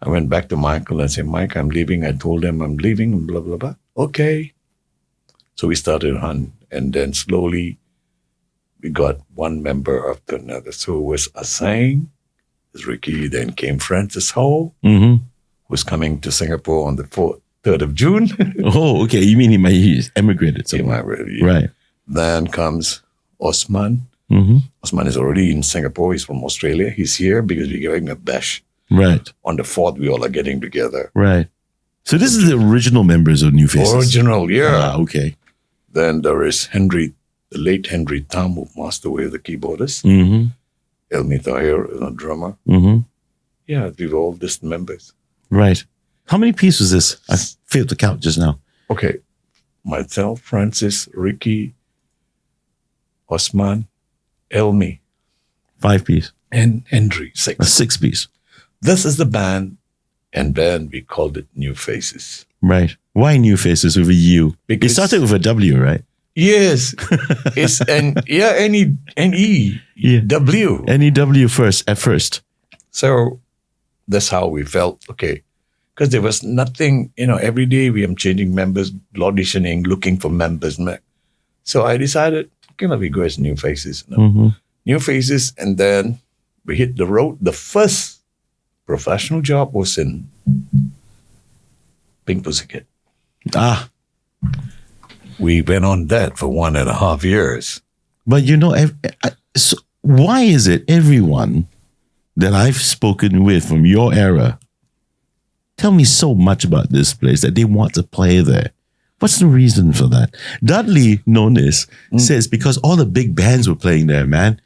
I went back to Michael and said, Mike, I'm leaving. I told him I'm leaving, blah, blah, blah. Okay. So we started on, and then slowly we got one member after another. So it was Aseng, Ricky, then came Francis Ho, who was coming to Singapore on the 3rd of June.
Oh, okay. You mean he emigrated somewhere? Right.
Then comes Osman. Osman is already in Singapore. He's from Australia. He's here because we're giving a bash.
Right.
On the 4th, we all are getting together.
Right. So this is the original members of Neu Faces.
Original, yeah.
Okay.
Then there is Henry, the late Henry Tam, who passed away, the keyboardist. Elmi Tahir is a drummer. Yeah, we've all just members.
Right. How many pieces is this? I failed to count just now.
Okay. Myself, Francis, Ricky, Osman, Elmi.
5 piece.
And Henry, 6.
A 6 piece.
This is the band, and then we called it Neu Faces.
Right. Why Neu Faces with a U? Because it started with a W, right?
Yes. It's N-E-W.
N-E-W first, at first.
So that's how we felt, okay. Because there was nothing, you know, every day we am changing members, auditioning, looking for members. So I decided, okay, we go as Neu Faces. You know? Neu Faces, and then we hit the road. The first professional job was in Pink Pussycat. We went on that for 1.5 years.
But you know, so why is it everyone that I've spoken with from your era tell me so much about this place that they want to play there? What's the reason for that? Dudley, known as, says because all the big bands were playing there, man.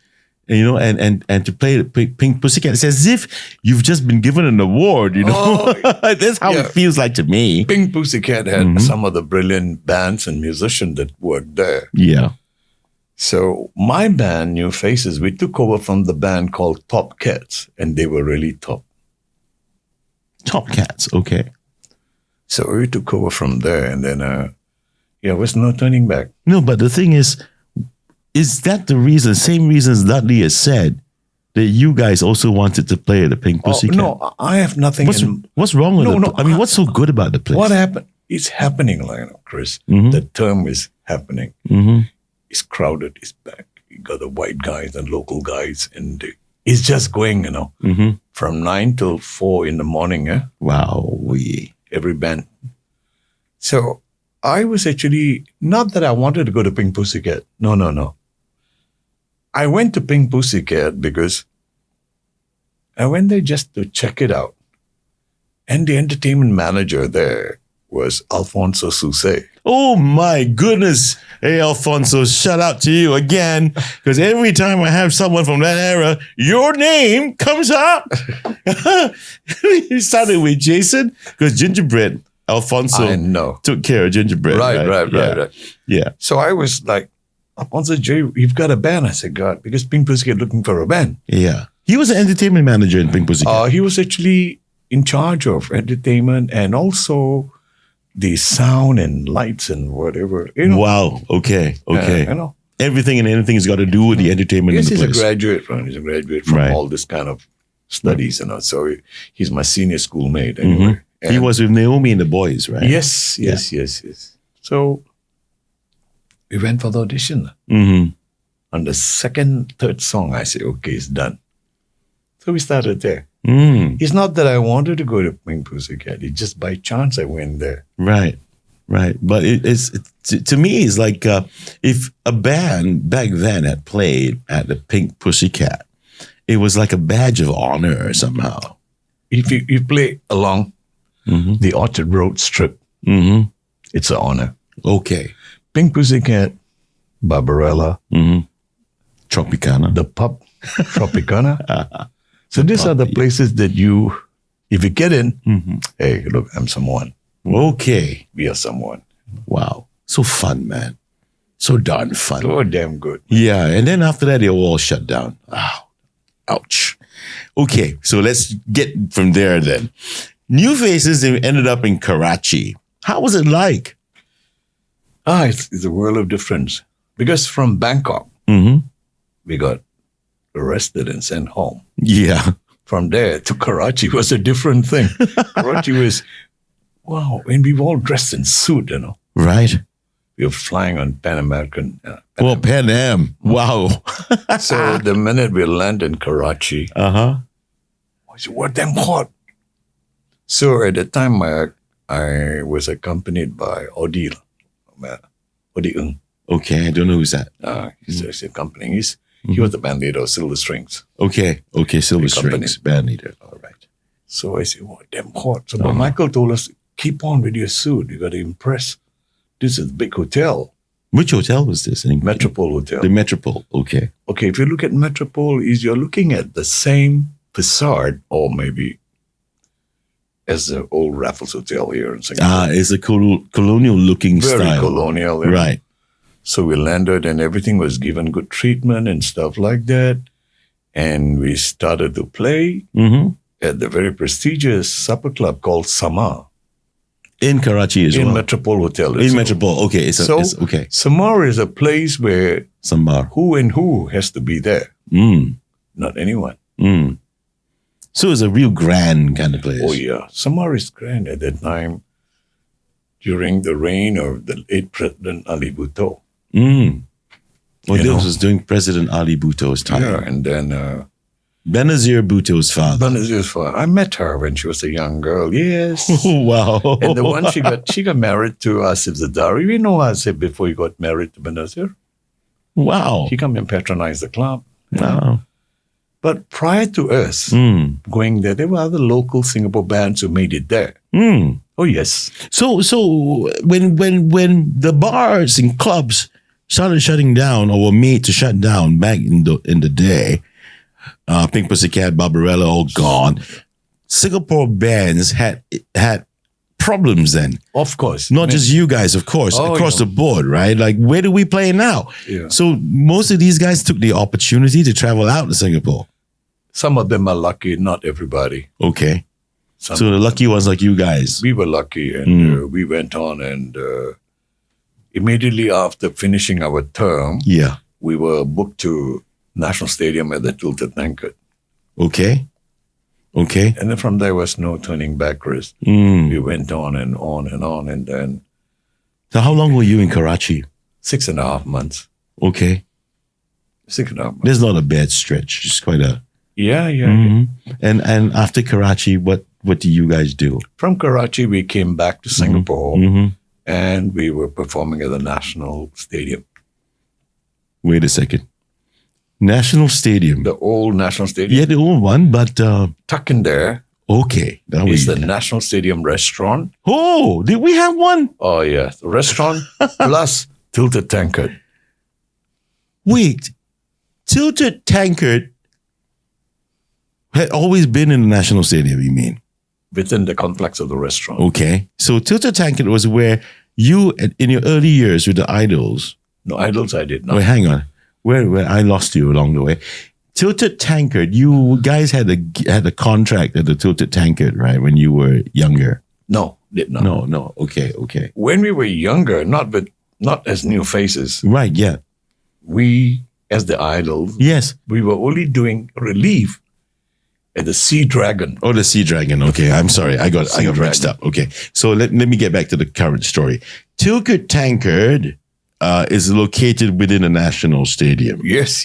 and to play the Pink Pussycat. It's as if you've just been given an award, That's how it feels like to me.
Pink Pussycat had some of the brilliant bands and musicians that worked there.
Yeah.
So my band, Neu Faces, we took over from the band called Top Cats, and they were really top.
Top Cats, okay.
So we took over from there, and then, there was no turning back.
No, but the thing is that the reason, same reasons Dudley has said, that you guys also wanted to play the Pink Pussycat?
No, I have nothing.
What's wrong with it? I mean, what's so good about the place?
What happened? It's happening, Chris.
Mm-hmm.
The term is happening.
Mm-hmm.
It's crowded. It's back. You got the white guys and local guys, and it's just going, from 9 till 4 in the morning.
Wow,
every band. So I was actually, not that I wanted to go to Pink Pussycat. No. I went to Pink Pussycat because I went there just to check it out. And the entertainment manager there was Alfonso Sousa.
Oh my goodness. Hey, Alfonso, shout out to you again. Because every time I have someone from that era, your name comes up. You started with Jason because Gingerbread, Alfonso took care of Gingerbread.
Right.
Yeah.
So I was like, Alfonso, Jerry, you've got a band. I said, God, because Pink Pussycat looking for a band.
Yeah. He was an entertainment manager in Pink Pussycat.
He was actually in charge of entertainment and also the sound and lights and whatever.
Wow. Okay. Everything and anything has got to do with the entertainment in the place.
He's a graduate from all this kind of studies, So he's my senior schoolmate anyway.
Mm-hmm. He was with Naomi and the boys, right?
Yes. So we went for the audition.
Mm-hmm.
On the third song, I said, okay, it's done. So we started there. It's not that I wanted to go to Pink Pussycat. It's just by chance I went there.
Right. But to me, it's like if a band back then had played at the Pink Pussycat, it was like a badge of honor somehow.
If you play along the Orchard Road strip, it's an honor.
Okay.
Pink Pussycat, Barbarella,
Tropicana.
The pub, Tropicana. So these are the places that if you get in, hey, look, I'm someone.
Okay.
We are someone.
Wow. So fun, man. So darn fun.
So damn good.
Yeah. And then after that, they were all shut down. Wow. Ouch. Okay. So let's get from there then. Neu Faces, they ended up in Karachi. How was it like?
It's a world of difference. Because from Bangkok, we got arrested and sent home.
Yeah.
From there to Karachi was a different thing. Karachi was, wow, and we were all dressed in suit,
Right.
We were flying on Pan American.
Pan Am. Wow.
So the minute we landed in Karachi, I said, what damn hot. So at the time, I was accompanied by Odi Ng.
Okay, I don't know who's that.
He's accompanying. He was the band leader of Silver Strings.
Okay, Silver Strings, band leader. All right.
So I said, what damn hot. So but Michael told us, keep on with your suit. You got to impress. This is a big hotel.
Which hotel was this?
Metropole Hotel.
The Metropole, okay.
Okay, if you look at Metropole, you're looking at the same facade, or maybe as the old Raffles Hotel here in Singapore.
It's a colonial-looking style.
Very colonial.
Right.
So we landed and everything was given good treatment and stuff like that. And we started to play at the very prestigious supper club called Samar.
In Karachi as well?
In Metropole Hotel.
In Metropole, okay. It's okay.
Samar is a place where who has to be there. Not anyone.
So it's a real grand kind of place.
Oh, yeah. Samar is grand at that time during the reign of the late President Ali Bhutto.
This was during President Ali Bhutto's time.
Yeah, and then
Benazir Bhutto's father.
Benazir's father. I met her when she was a young girl. Yes.
Oh, wow.
And the one she got married to Asif Zadari. We know Asif before he got married to Benazir.
Wow.
He come and patronize the club.
Wow.
But prior to us going there were other local Singapore bands who made it there. Oh yes.
So when the bars and clubs started shutting down or were made to shut down back in the day, Pink Pussycat, Barbarella, all gone. Singapore bands had problems then.
Of course.
Not just you guys, of course, across the board, right? Like, where do we play now?
Yeah.
So most of these guys took the opportunity to travel out to Singapore.
Some of them are lucky, not everybody.
Okay.
Some
So the lucky ones like you guys.
we were lucky, and we went on, and immediately after finishing our term,
Yeah.
we were booked to National Stadium at the Tilted Tankard.
Okay. Okay.
And then from there was no turning back, Chris.
Mm.
We went on and on and on, and then
So how long were you in Karachi?
6.5 months.
Okay.
6.5 months.
There's not a bad stretch. It's quite a...
Yeah.
Mhm. And after Karachi, what do you guys do?
From Karachi, we came back to Singapore,
Mhm.
and we were performing at the National Stadium,
Wait a second. National Stadium.
the old National Stadium.
Yeah, the old one, but
Tucked in there
okay. That
is
was
the National Stadium restaurant.
Oh, did we have one?
Oh, yeah. The restaurant plus Tilted Tankard.
Wait, Tilted Tankard had always been in the National Stadium, you mean?
Within the complex of the restaurant.
Okay. So Tilted Tankard was where you, in your early years with the Idols,
No, Idols I did not.
wait, hang on. Where I lost you along the way. Tilted Tankard, you guys had a contract at the Tilted Tankard, right? When you were younger.
No, did not.
No. Okay.
When we were younger, not as New Faces,
Right, yeah.
we, as the Idols,
Yes.
we were only doing relief at the Sea Dragon.
Oh, the Sea Dragon. Okay, I'm sorry. I got mixed up. Okay. So let me get back to the current story. Tilted Tankard is located within a national stadium.
Yes.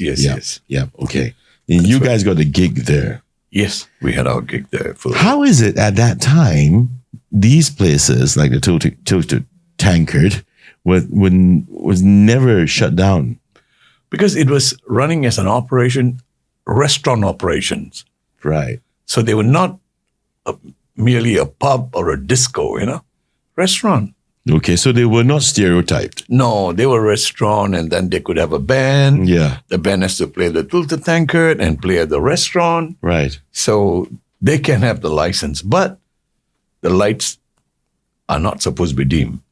Yeah. Okay. And you guys got a gig there.
Yes, we had our gig there.
How is it at that time, these places like the Tilted Tankard was never shut down?
Because it was running as an operation, restaurant operations.
Right.
So they were not merely a pub or a disco, restaurant.
Okay. So they were not stereotyped.
No, they were a restaurant, and then they could have a band.
Yeah.
The band has to play the Tilted Tankard and play at the restaurant.
Right.
So they can have the license, but the lights are not supposed to be dim.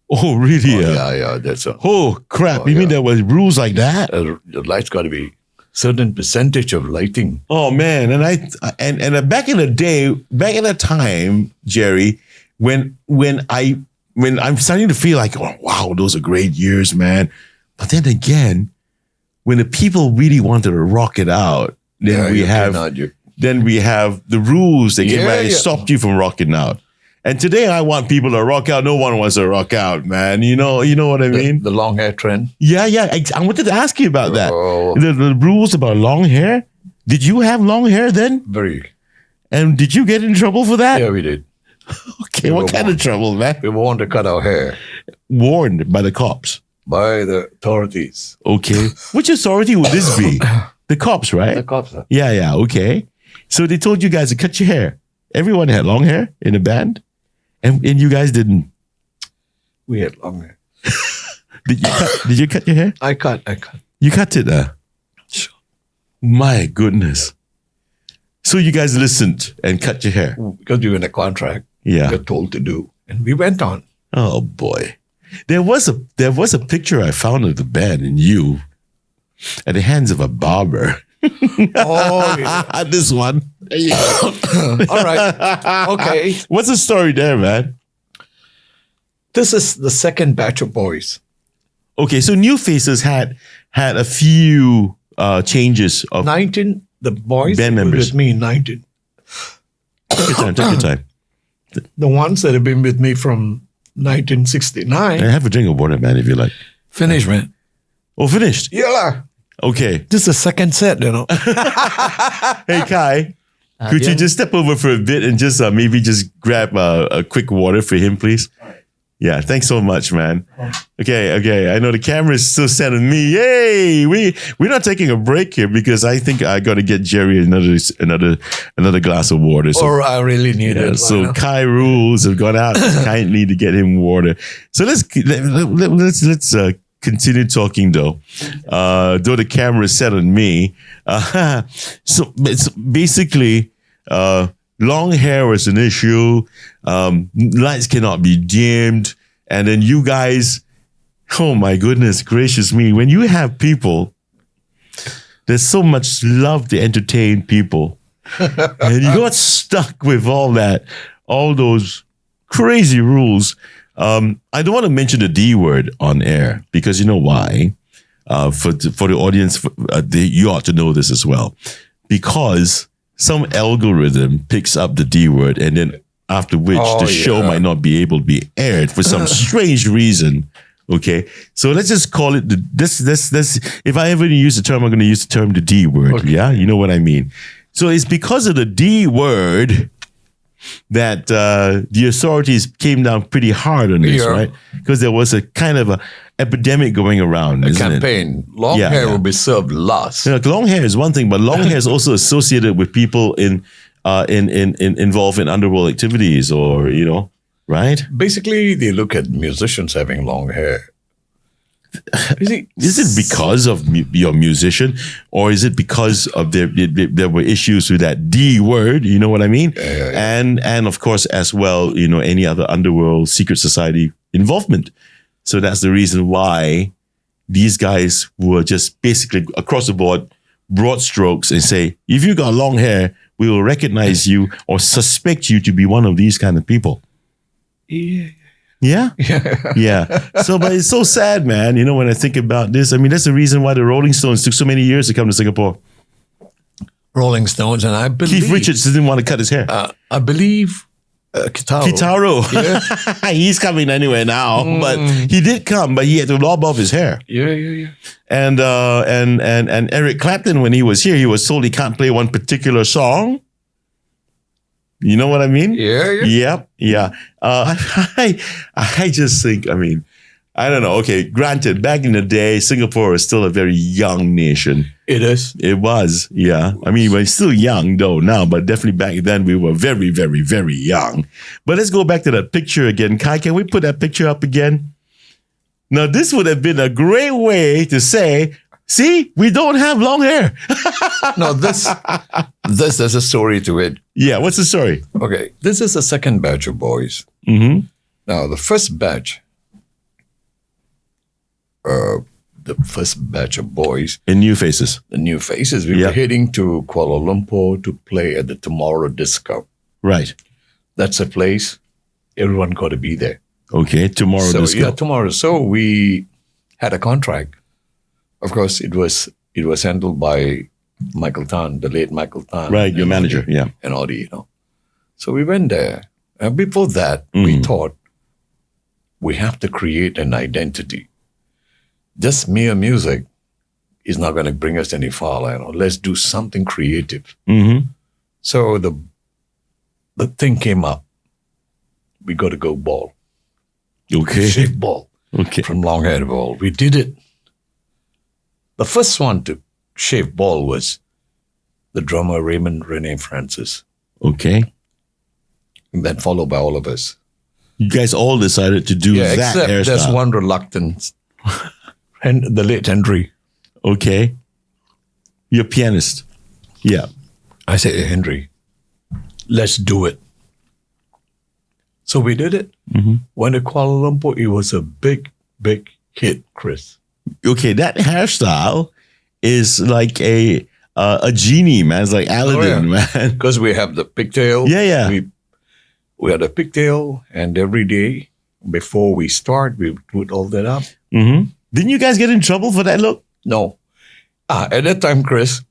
Oh, really?
Yeah, that's a.
Oh, crap.
Oh,
You mean
yeah.
there was rules like that?
The lights got to be certain percentage of lighting.
Oh man, and back in the day, back in the time, Jerry, when I'm starting to feel like, oh wow, those are great years, man. But then again, when the people really wanted to rock it out, then we have the rules that stopped you from rocking out. And today I want people to rock out. No one wants to rock out, man. You know what I mean?
The long hair trend.
Yeah. I wanted to ask you about that.
Oh.
The rules about long hair. Did you have long hair then?
Very.
And did you get in trouble for that?
Yeah, we did.
Okay, what kind of trouble, man?
We wanted to cut our hair
Warned by the cops.
by the authorities.
Okay. Which authority would this be? The cops, right?
The cops. Huh?
Yeah, okay. So they told you guys to cut your hair. Everyone had long hair in the band, and you guys didn't.
We had long hair.
Did you cut your hair?
I cut.
You cut it,
Sure.
My goodness. So you guys listened and cut your hair.
Because we were in a contract.
Yeah.
We were told to do. And we went on.
Oh boy. There was a picture I found of the band and you at the hands of a barber.
Oh, yeah.
This one. There you go.
All right. Okay.
What's the story there, man?
This is the second batch of boys.
Okay, so Neu Faces had a few changes of
19, the boys
band
were
members.
with me, 19.
Take your time.
The ones that have been with me from 1969.
I have a drink of water, man, if you like.
Finish, man.
Oh, finished.
Yeah.
Okay.
This is the second set,
Hey, Kai, could you just step over for a bit and just maybe just grab a quick water for him, please? Yeah, thanks so much, man. Okay. I know the camera is still set on me. Yay! We're not taking a break here because I think I got to get Jerry another glass of water. So,
Or I really need it.
so Kai rules have gone out kindly to get him water. So let's continue talking though. Though the camera is set on me. So it's basically, long hair was an issue. Lights cannot be dimmed. And then you guys, oh my goodness gracious me, when you have people, there's so much love to entertain people. And you got stuck with all those crazy rules. I don't want to mention the D word on air because you know why? For the audience, you ought to know this as well. Because some algorithm picks up the D word and then after which the show might not be able to be aired for some strange reason. Okay, so let's just call it this. If I ever use the term, I'm going to use the term the D word. Okay. Yeah, you know what I mean. So it's because of the D word that the authorities came down pretty hard on this, right? Because there was a kind of a epidemic going around.
A campaign. Long hair will be served last.
Long hair is one thing, but long hair is also associated with people involved in underworld activities, or right?
Basically, they look at musicians having long hair.
Is it because of your musician, or is it because of there were issues with that D word? You know what I mean?
Yeah.
And of course, as well, any other underworld secret society involvement. So that's the reason why these guys were just basically across the board, broad strokes, and say, if you got long hair, we will recognize you or suspect you to be one of these kind of people.
Yeah.
Yeah? Yeah. So, but it's so sad, man. When I think about this, I mean, that's the reason why the Rolling Stones took so many years to come to Singapore.
Rolling Stones, and I believe
Keith Richards didn't want to cut his hair.
I believe
Kitaro. Yeah. He's coming anyway now, but he did come, but he had to lob off his hair.
Yeah.
And Eric Clapton, when he was here, he was told he can't play one particular song. You know what I mean?
Yeah.
I just think, I don't know. Okay, granted, back in the day, Singapore is still a very young nation.
It is.
It was, yeah. We're still young though now, but definitely back then we were very, very, very young. But let's go back to that picture again. Kai, can we put that picture up again? Now, this would have been a great way to say, see, we don't have long hair.
No, there's a story to it.
Yeah, what's the story?
Okay, this is the second batch of boys.
Mm-hmm.
Now, the first batch of boys.
The Neu Faces.
The Neu Faces. We were heading to Kuala Lumpur to play at the Tomorrow Disco.
Right.
That's a place everyone got to be there.
Okay, Tomorrow Disco.
Yeah, tomorrow. So we had a contract. Of course, it was handled by Michael Tan, the late Michael Tan.
Right, your manager, yeah.
And all So we went there. And before that, we thought we have to create an identity. Just mere music is not going to bring us any far. Let's do something creative.
Mm-hmm.
So the thing came up. We got to go bald.
Okay.
Shave bald.
Okay.
From long hair to bald. We did it. The first one to shave bald was the drummer Raymond Rene Francis.
Okay.
And then followed by all of us.
You guys all decided to do that
except
hairstyle.
There's one reluctance. And the late Henry.
Okay. You're a pianist. Yeah.
I said, hey, Henry, let's do it. So we did it.
Mm-hmm.
Went to Kuala Lumpur. It was a big, big hit, Chris.
Okay, that hairstyle is like a genie, man. It's like Aladdin, man.
Because we have the pigtail.
Yeah.
We had a pigtail, and every day before we start, we put all that up.
Mm-hmm. Didn't you guys get in trouble for that look?
No. At that time, Chris,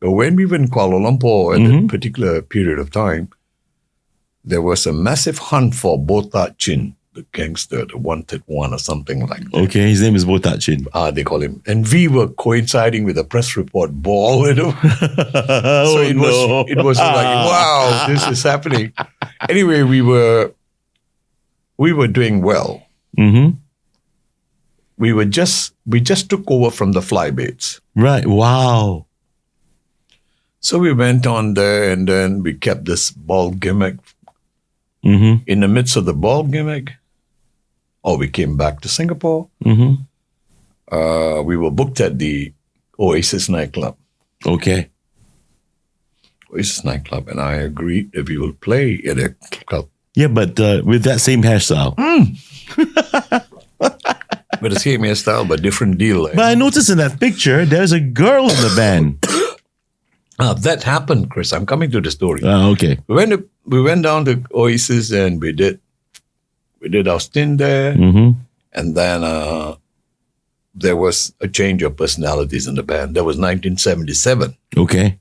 when we were in Kuala Lumpur at that particular period of time, there was a massive hunt for Botat Chin, the gangster, the wanted one or something like that.
Okay, his name is Botat Chin.
They call him. And we were coinciding with a press report ball, So it was like, wow, this is happening. Anyway, we were doing well.
Mm-hmm.
We just took over from the Flybaits.
Right. Wow.
So we went on there, and then we kept this ball gimmick.
Mm-hmm.
In the midst of the ball gimmick, we came back to Singapore.
Mm-hmm.
We were booked at the Oasis nightclub.
Okay.
Oasis nightclub, and I agreed that we will play at a club.
Yeah, but with that same hairstyle.
With the same hairstyle, but different deal.
But I noticed in that picture, there's a girl in the band.
That happened, Chris. I'm coming to the story.
Okay.
We went down to Oasis and we did our stint there, and then there was a change of personalities in the band. That was 1977.
Okay.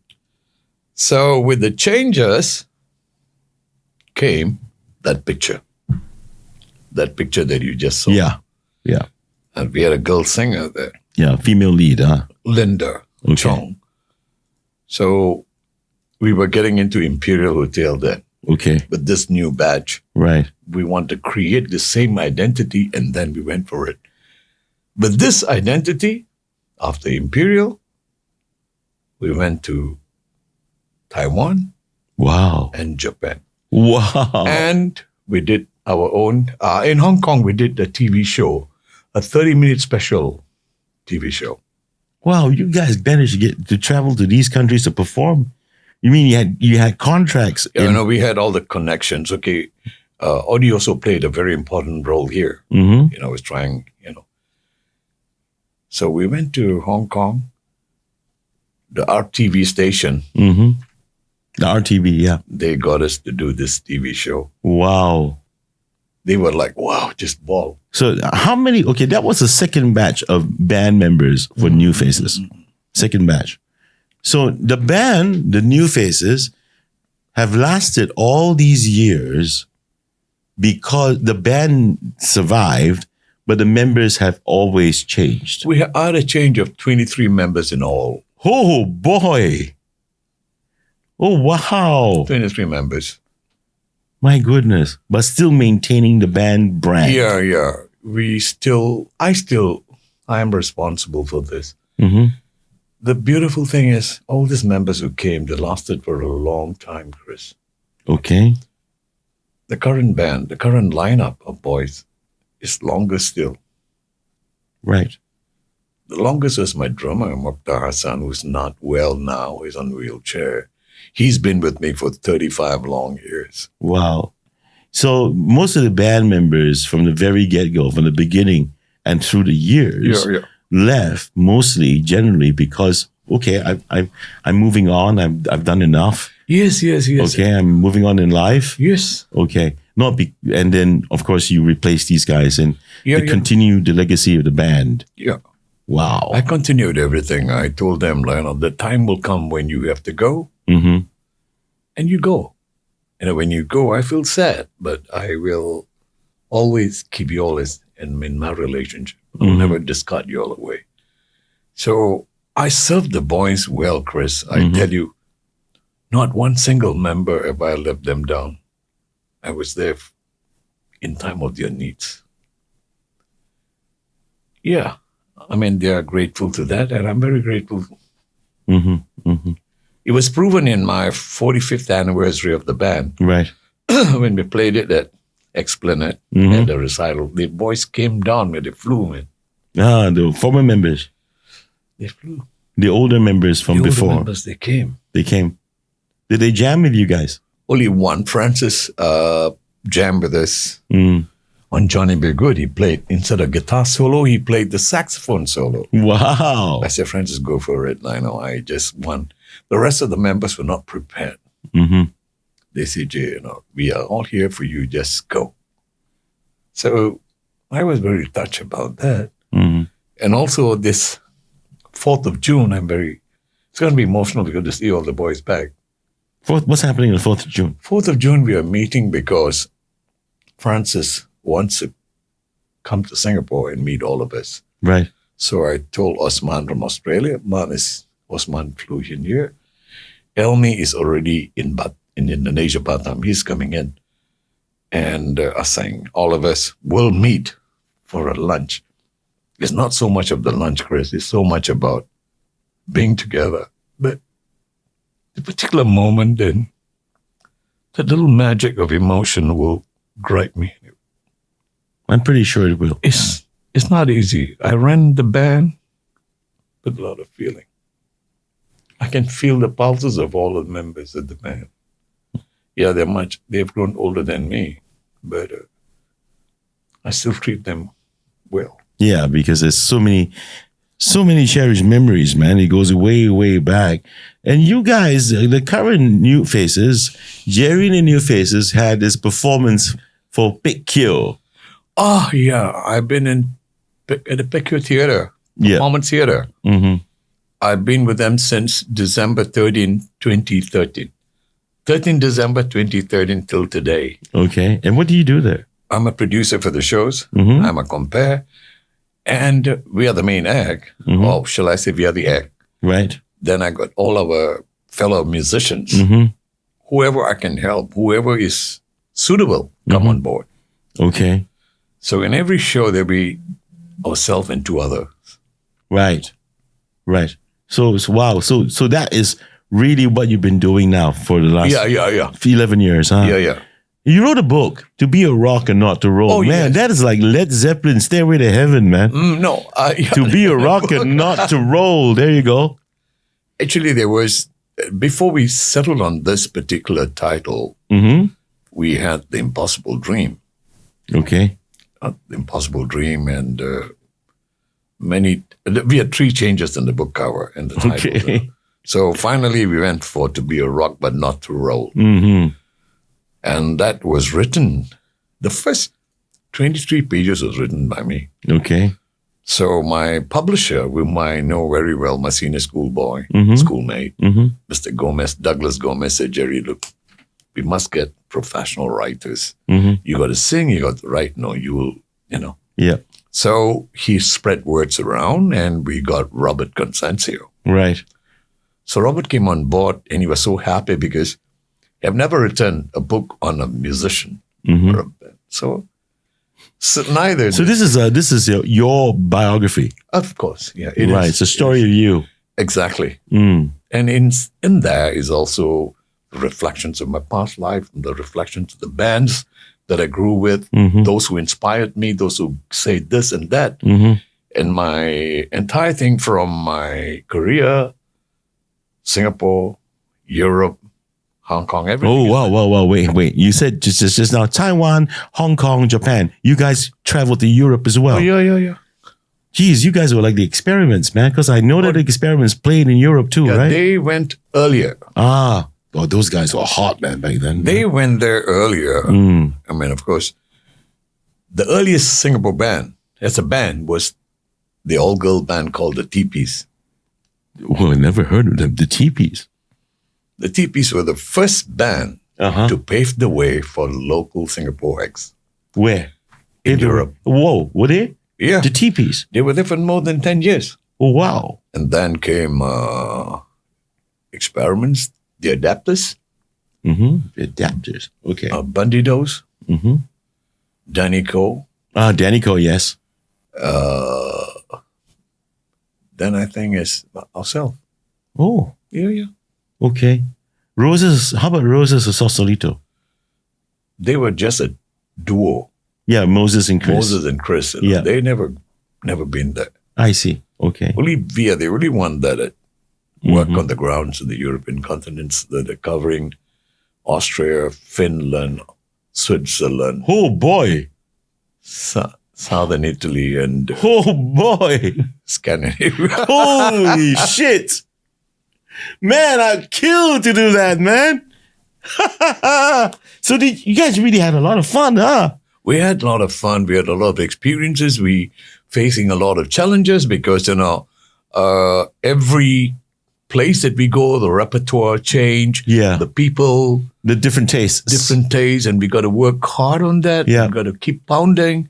So with the changes came that picture that you just saw.
Yeah. Yeah.
And we had a girl singer there,
Yeah. Female lead, huh?
Linda Chong. So we were getting into Imperial Hotel then
Okay.
with this new badge.
Right.
We want to create the same identity, and then we went for it. But this identity, after Imperial, we went to Taiwan
Wow.
and Japan.
Wow.
And we did our own. In Hong Kong, we did a TV show, a 30-minute special TV show.
Wow, you guys managed to get to travel to these countries to perform. You mean you had contracts?
We had all the connections. Okay, Audi also played a very important role here.
Mm-hmm.
I was trying. So we went to Hong Kong, the RTV station.
Mm-hmm. The RTV, yeah.
They got us to do this TV show.
Wow.
They were like, wow, just ball.
So how many? Okay, that was the second batch of band members for Neu Faces. Second batch. So the band, the Neu Faces, have lasted all these years because the band survived, but the members have always changed.
We had a change of 23 members in all.
Oh boy. Oh wow.
23 members.
My goodness. But still maintaining the band brand.
Yeah. I am responsible for this.
Mm-hmm.
The beautiful thing is, all these members who came, they lasted for a long time, Chris.
Okay.
The current band, the current lineup of boys is longer still.
Right.
The longest was my drummer, Mokhtar Hassan, who's not well now. He's on a wheelchair. He's been with me for 35 long years.
Wow. So most of the band members from the very get-go, from the beginning and through the years, left mostly generally because, okay, I'm moving on. I've done enough.
Yes.
Okay, I'm moving on in life.
Yes.
Okay. And then, of course, you replace these guys and continue the legacy of the band.
Yeah.
Wow.
I continued everything. I told them, the time will come when you have to go.
Mm-hmm.
And you go. When you go, I feel sad, but I will always keep you all in my relationship. I'll never discard you all away. So I served the boys well, Chris. I tell you, not one single member have I let them down. I was there in time of their needs. Yeah. They are grateful to that, and I'm very grateful.
Mm-hmm. Mm-hmm.
It was proven in my 45th anniversary of the band.
Right.
When we played it at Esplanade at the recital, the boys came down when they flew, man.
The former members.
They flew.
The older members from before.
The older members, they came.
They came. Did they jam with you guys?
Only one. Francis jammed with us on Johnny Be Good. He played, instead of guitar solo, he played the saxophone solo.
Wow.
I said, Francis, go for it. I just won. The rest of the members were not prepared.
Mm-hmm.
They said, Jay, we are all here for you. Just go. So I was very touched about that.
Mm-hmm.
And also this 4th of June, it's going to be emotional because to see all the boys back.
What's happening on the 4th of June?
4th of June, we are meeting because Francis wants to come to Singapore and meet all of us.
Right.
So I told Osman from Australia, Osman flew in here. Elmi is already in Indonesia, Batam. He's coming in. And I saying, all of us will meet for a lunch. It's not so much of the lunch, Chris. It's so much about being together. But the particular moment, then, the little magic of emotion will grip me.
I'm pretty sure it will.
It's It's not easy. I ran the band with a lot of feeling. I can feel the pulses of all the members of the band. Yeah, they've grown older than me, but I still treat them well.
Yeah, because there's so many cherished memories, man. It goes way, way back. And you guys, the current Neu Faces, Jerry the Neu Faces had this performance for Big Kill.
Oh, yeah. I've been at the Picture Theater, Performance Theater.
Mm-hmm.
I've been with them since December 13, 2013. 13 December 2013 till today.
Okay. And what do you do there?
I'm a producer for the shows.
Mm-hmm.
I'm a compare. And we are the main act.
Mm-hmm.
Or shall I say we are the act.
Right.
Then I got all our fellow musicians.
Mm-hmm.
Whoever I can help, whoever is suitable, come on board.
Okay.
So in every show, there'll be ourselves and two others.
Right. Right. So wow. So that is really what you've been doing now for the last 11 years, huh?
Yeah.
You wrote a book, To Be a Rock and Not to Roll.
Oh,
man,
yes.
that is like Led Zeppelin, Stairway to Heaven, man. To be a rock and not to roll. There you go.
Actually, before we settled on this particular title, we had The Impossible Dream.
Okay.
The Impossible Dream, and we had 3 changes in the book cover and the title.
Okay.
So finally, we went for To Be a Rock but Not to Roll.
Mm-hmm.
And that was written, the first 23 pages was written by me.
Okay.
So my publisher, whom I know very well, my senior schoolmate, Mr. Gomez, Douglas Gomez, said, Jerry, look, we must get professional writers. You got to sing, you got to write. No, you will,
Yeah.
So he spread words around, and we got Robert Constancio.
Right.
So Robert came on board, and he was so happy because I've never written a book on a musician or a band. So neither.
So this is your biography.
Of course, yeah.
Right. It's a story of you.
Exactly.
Mm.
And in there is also the reflections of my past life, and the reflections of the bands that I grew with, those who inspired me, those who say this and that. And my entire thing from my career, Singapore, Europe, Hong Kong, everything.
Oh, wow. Wait. You said just now, Taiwan, Hong Kong, Japan. You guys traveled to Europe as well.
Oh, yeah.
Geez, you guys were like the experiments, man, because I know that the experiments played in Europe too, right?
They went earlier.
Those guys were hot, man, back then.
They went there earlier. I mean, of course, the earliest Singapore band, as a band, was the all-girl band called the Teepees.
Well, I never heard of them, the Teepees.
The Teepees were the first band to pave the way for local Singapore acts.
Where?
In Europe.
Whoa, were they?
Yeah.
The Teepees?
They were there for more than 10 years.
Oh, wow.
And then came Experiments, the Adapters.
The Adapters, okay.
Bandidos. Danny Coe.
Danny Coe, yes.
Then I think it's ourselves.
Oh.
Yeah.
Okay. Roses, how about Roses or Sausalito?
They were just a duo.
Yeah, Moses and Chris.
Moses and Chris.
Yeah.
They never been there.
I see. Okay.
Only Via, they really want that work on the grounds of the European continents that are covering Austria, Finland, Switzerland.
Oh, boy.
Southern Italy and
oh, boy.
Scandinavia.
Holy shit. Man, I'd kill to do that, man. So you guys really had a lot of fun, huh?
We had a lot of fun. We had a lot of experiences. We facing a lot of challenges because, every place that we go, the repertoire change.
Yeah.
The people.
The different tastes.
And we got to work hard on that.
Yeah.
We got to keep pounding.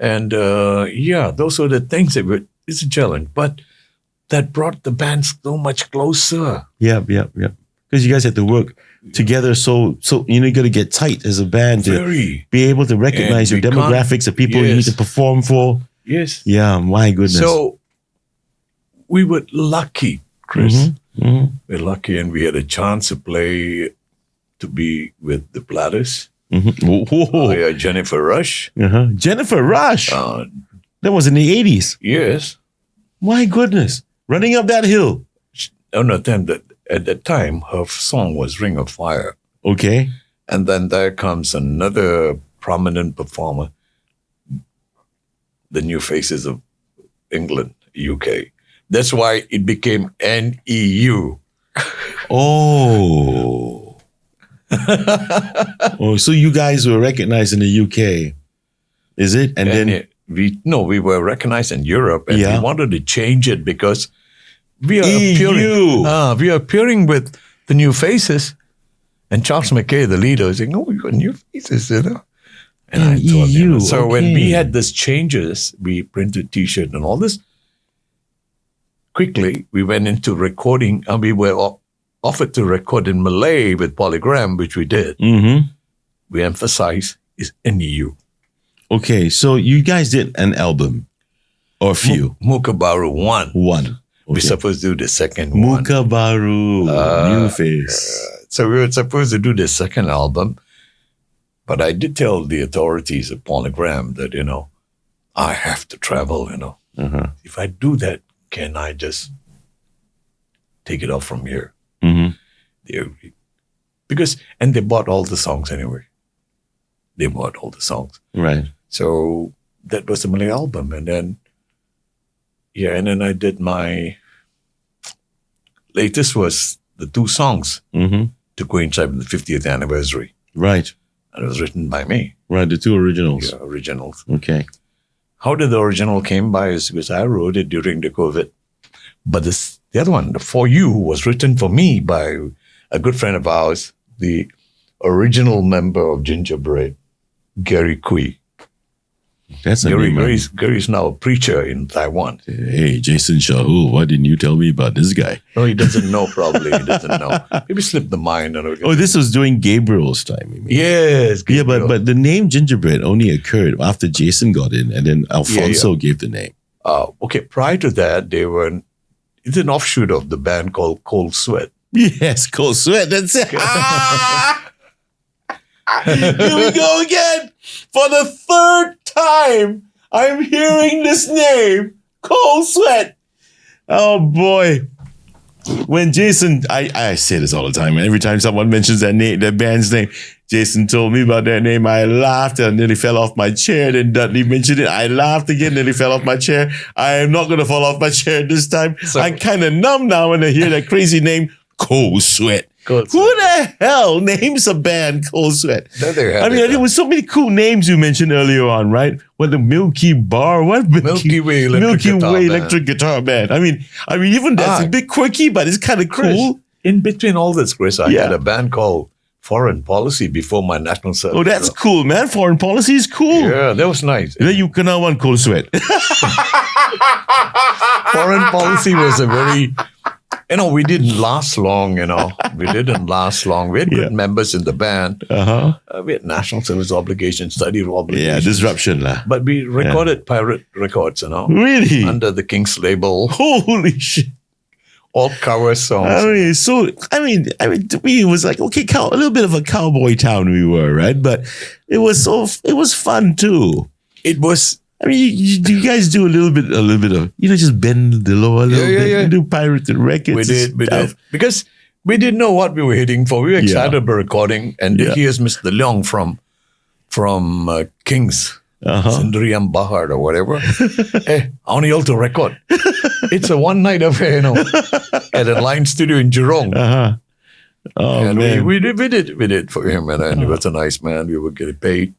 And, those are the things that it's a challenge. But that brought the band so much closer.
Yeah. Because you guys had to work together, so you got to get tight as a band to be able to recognize your demographics, the people you need to perform for.
Yes.
Yeah, my goodness.
So we were lucky, Chris. We're lucky, and we had a chance to be with the Platters. Jennifer Rush.
Jennifer Rush. That was in the 80s.
Yes.
My goodness. Running up that hill.
Oh, no, then at that time, her song was Ring of Fire.
Okay.
And then there comes another prominent performer, the Neu Faces of England, UK. That's why it became NEU.
Oh. Oh, so you guys were recognized in the UK, is it? And then
we were recognized in Europe, and we wanted to change it because we are appearing with the Neu Faces, and Charles McKay, the leader, is saying, "Oh, you got Neu Faces, you know." And I thought, so when we had these changes, we printed T-shirt and all this. Quickly, we went into recording, and we were offered to record in Malay with Polygram, which we did.
Mm-hmm.
We emphasized is NEU.
Okay, so you guys did an album or a few?
Muka Baru 1.
Okay.
We're supposed to do the second one.
Muka Baru, New Face.
So we were supposed to do the second album, but I did tell the authorities at Polygram that, I have to travel,
Uh-huh.
If I do that, can I just take it off from here?
Mm-hmm.
They agreed. And they bought all the songs anyway. They bought all the songs.
Right.
So that was the Malay album. And then, I did my latest was the 2 songs to coincide with the 50th anniversary.
Right.
And it was written by me.
Right, the 2 originals.
Yeah, originals.
Okay.
How did the original came by is because I wrote it during the COVID. But the other one, the For You, was written for me by a good friend of ours, the original member of Gingerbread, Gary Kui.
That's a name.
Gary's now a preacher in Taiwan.
Hey, Jason Shahu, why didn't you tell me about this guy?
No, he doesn't know, probably. He doesn't know. Maybe slipped the mind.
Oh, this was during Gabriel's time, you mean?
Yes. Gabriel.
Yeah, but the name Gingerbread only occurred after Jason got in, and then Alfonso gave the name.
Okay, prior to that, it's an offshoot of the band called Cold Sweat.
Yes, Cold Sweat, that's it. Here we go again. For the 3rd time, I'm hearing this name, Cold Sweat. Oh, boy. When Jason, I say this all the time, every time someone mentions that band's name, Jason told me about that name, I laughed and nearly fell off my chair. Then Dudley mentioned it. I laughed again, nearly fell off my chair. I am not going to fall off my chair this time. So, I'm kind of numb now when I hear that crazy name, Cold Sweat. Who the hell names a band Cold Sweat? There was so many cool names you mentioned earlier on, right? What, the Milky Bar? What?
Milky Way
Electric Guitar Band. I mean, even that's a bit quirky, but it's kind of cool.
In between all this, Chris, I had a band called Foreign Policy before my national service.
Oh, that's cool, man. Foreign Policy is cool.
Yeah, that was nice.
Then you can now want Cold Sweat.
Foreign Policy was a very... we didn't last long, We didn't last long. We had good members in the band. We had national service obligations, study obligations.
Yeah, disruption.
But we recorded pirate records,
Really?
Under the King's label.
Holy shit.
All cover songs.
I mean, to me, it was like, okay, a little bit of a cowboy town we were, right? But it was fun too.
It was...
you guys do a little bit of, just bend the lower a little bit. Yeah. Do pirated records.
We did. Because we didn't know what we were heading for. We were excited about recording. And here's Mr. Leong from King's, Sendirian Bahar or whatever. Hey, I want you all to record. It's a one-night affair, at a line studio in Jurong.
Oh,
and
man.
We did for him. And he was a nice man. We were getting paid.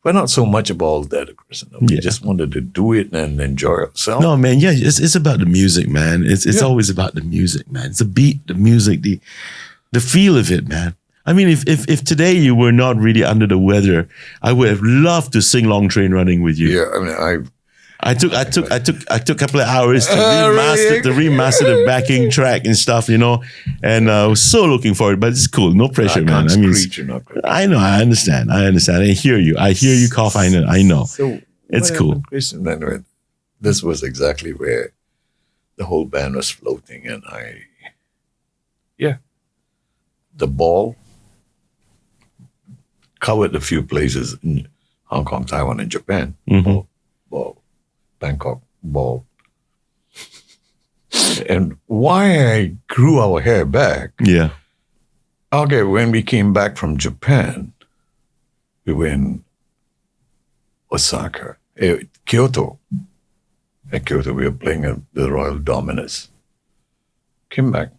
But not so much about that, Chris. We just wanted to do it and enjoy ourselves.
No, man, it's about the music, man. It's always about the music, man. It's the beat, the music, the feel of it, man. I mean, if today you were not really under the weather, I would have loved to sing Long Train Running with you.
Yeah,
I took a couple of hours to remaster the backing track and stuff, and I was so looking forward. But it's cool, no pressure, man. I know, I understand. I hear you. I hear you cough. I know. So it's cool.
This was exactly where the whole band was floating, and the ball covered a few places in Hong Kong, Taiwan, and Japan.
Mm-hmm.
Ball. Bangkok, bald. And why I grew our hair back.
Yeah.
Okay, when we came back from Japan, we were in Osaka, Kyoto. At Kyoto, we were playing at the Royal Dominus. Came back.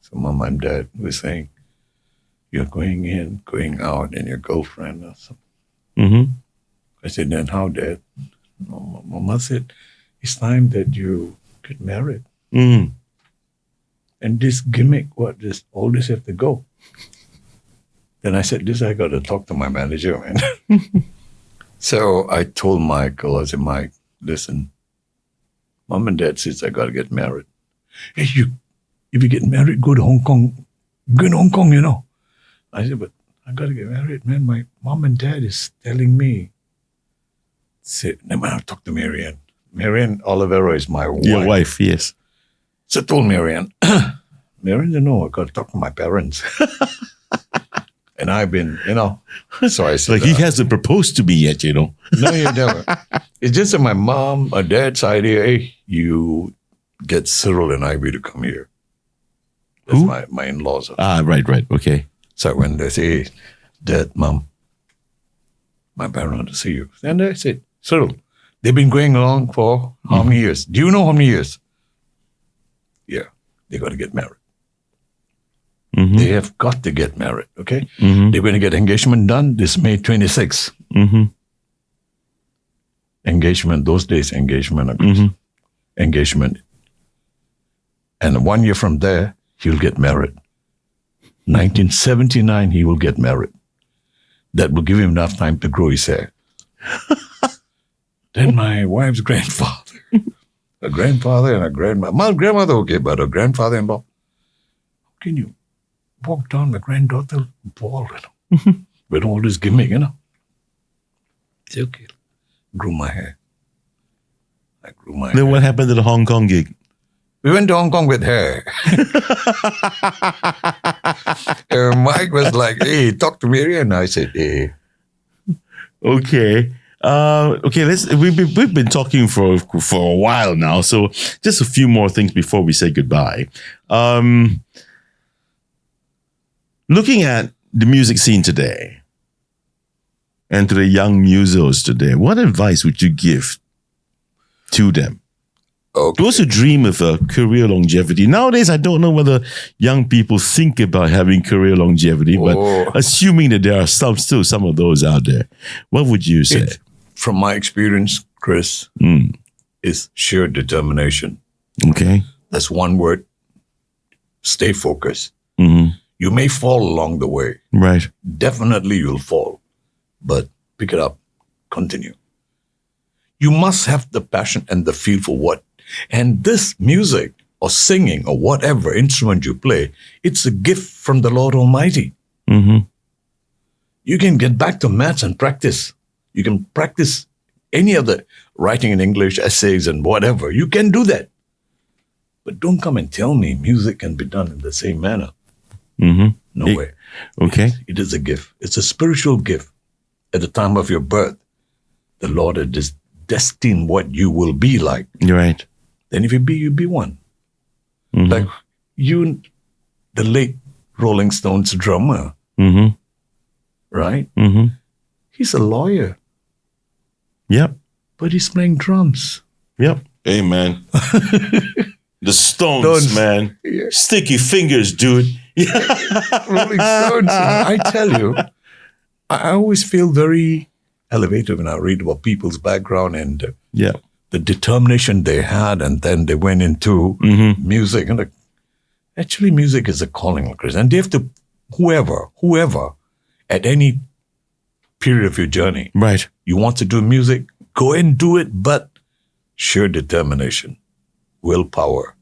So Mom and Dad were saying, you're going in, going out, and your girlfriend or something.
Mm-hmm.
I said, then how, Dad? Mama said, it's time that you get married.
Mm-hmm.
And this gimmick, all this have to go. Then I said, I got to talk to my manager, man. So I told Michael, I said, Mike, listen, Mom and Dad says I got to get married. Hey, if you get married, go to Hong Kong. Go to Hong Kong, you know. I said, but I got to get married, man. My mom and dad is telling me. Say, then I'll talk to Marianne. Marianne Olivero is my wife.
Your wife, yes.
So I told Marianne, Marianne, I got to talk to my parents. And I've been, so I said,
Like he hasn't proposed to me yet,
No, you never. It's just that my mom or dad's idea, hey, you get Cyril and Ivy to come here. That's
Who?
my in-laws.
Right. Okay.
So when they say, Dad, Mom, my parents want to see you. And I said, Cyril, they've been going along for how many years? Do you know how many years? Yeah, they got to get married.
Mm-hmm.
They have got to get married, okay?
Mm-hmm.
They're going to get engagement done this May 26th.
Mm-hmm.
Engagement, those days, engagement.
Mm-hmm.
Engagement. And 1 year from there, he'll get married. 1979, he will get married. That will give him enough time to grow his hair. Then my wife's grandfather, a grandfather and a grandmother. My grandmother, okay, but a grandfather-in-law. How can you walk down my granddaughter bald, with all this gimmick, It's okay. Grew my hair. I grew my
Then
hair.
what happened to the Hong Kong gig?
We went to Hong Kong with hair. Mike was like, hey, talk to me. And I said, hey.
Okay. We've been talking for a while now, so just a few more things before we say goodbye. Looking at the music scene today and to the young musos today, what advice would you give to them?
Okay.
Those who dream of a career longevity. Nowadays, I don't know whether young people think about having career longevity, but assuming that there are still some of those out there, what would you say?
From my experience, Chris, is sheer determination.
Okay.
That's one word. Stay focused.
Mm-hmm.
You may fall along the way.
Right.
Definitely you'll fall, but pick it up. Continue. You must have the passion and the feel for what. And this music or singing or whatever instrument you play, it's a gift from the Lord Almighty.
Mm-hmm.
You can get back to maths and practice. You can practice any other writing in English, essays and whatever. You can do that. But don't come and tell me music can be done in the same manner.
Mm-hmm.
No way.
Okay.
It is a gift. It's a spiritual gift. At the time of your birth, the Lord has destined what you will be like.
You're right.
Then if you be one.
Mm-hmm.
Like you, the late Rolling Stones drummer,
Mm-hmm.
right?
Mm-hmm.
He's a lawyer,
Yep.
but he's playing drums.
Yep. Hey, man. The Stones, man.
Yeah.
Sticky fingers, dude.
Rolling Stones. I tell you, I always feel very elevated when I read about people's background and
Yeah.
the determination they had, and then they went into music. And actually, music is a calling, Chris. And they have to, whoever, at any period of your journey,
Right.
you want to do music, go and do it, but sheer determination, willpower.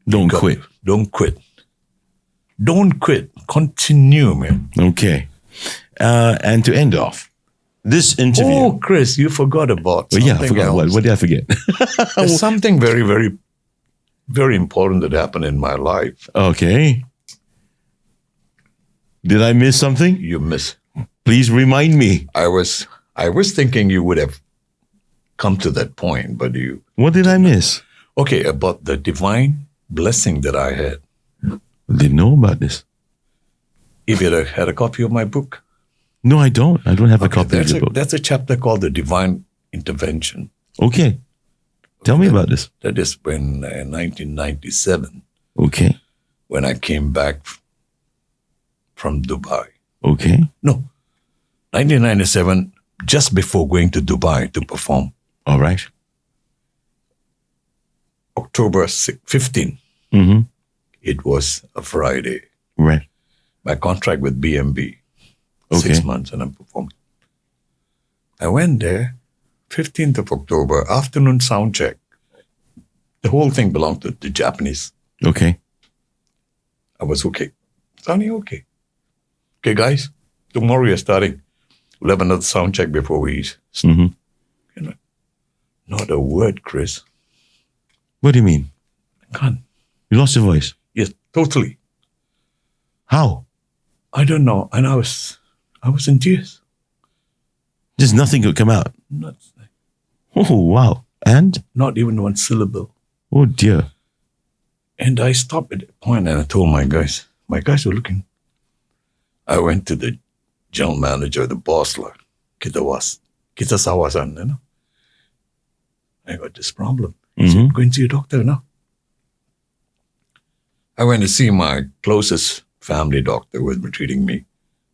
Don't quit.
Don't quit. Don't quit. Continue, man.
Okay. And to end off this interview.
Oh, Chris, you forgot about something
I forgot.
else.
What did I forget?
There's something very, very, very important that happened in my life.
Okay. Did I miss something?
You miss.
Please remind me.
I was thinking you would have come to that point, but you...
What did I miss?
Okay, about the divine blessing that I had.
Didn't know about this.
If you had a copy of my book.
No, I don't. I don't have a copy of your book.
That's a chapter called The Divine Intervention.
Okay. Tell me about this.
That is when, in 1997,
Okay.
when I came back from Dubai.
Okay.
No, 1997, just before going to Dubai to perform.
All right.
October 15.
Mm-hmm.
It was a Friday.
Right.
My contract with BMB.
Okay.
6 months and I'm performing. I went there, 15th of October, afternoon sound check. The whole thing belonged to the Japanese.
Okay.
I was okay. Sounding okay. Okay, guys, tomorrow you're starting. We'll have another sound check before we eat.
Mm-hmm.
You know, not a word, Chris.
What do you mean?
I can't.
You lost your voice.
Yes, totally.
How?
I don't know. And I was in tears.
Just nothing could come out.
Not,
Oh, wow. And?
not even one syllable.
Oh, dear.
And I stopped at a point and I told my guys were looking. I went to the general manager, the boss, like, Kitasawa-san, you know. I got this problem. He said, go and see a doctor now. I went to see my closest family doctor who had been treating me,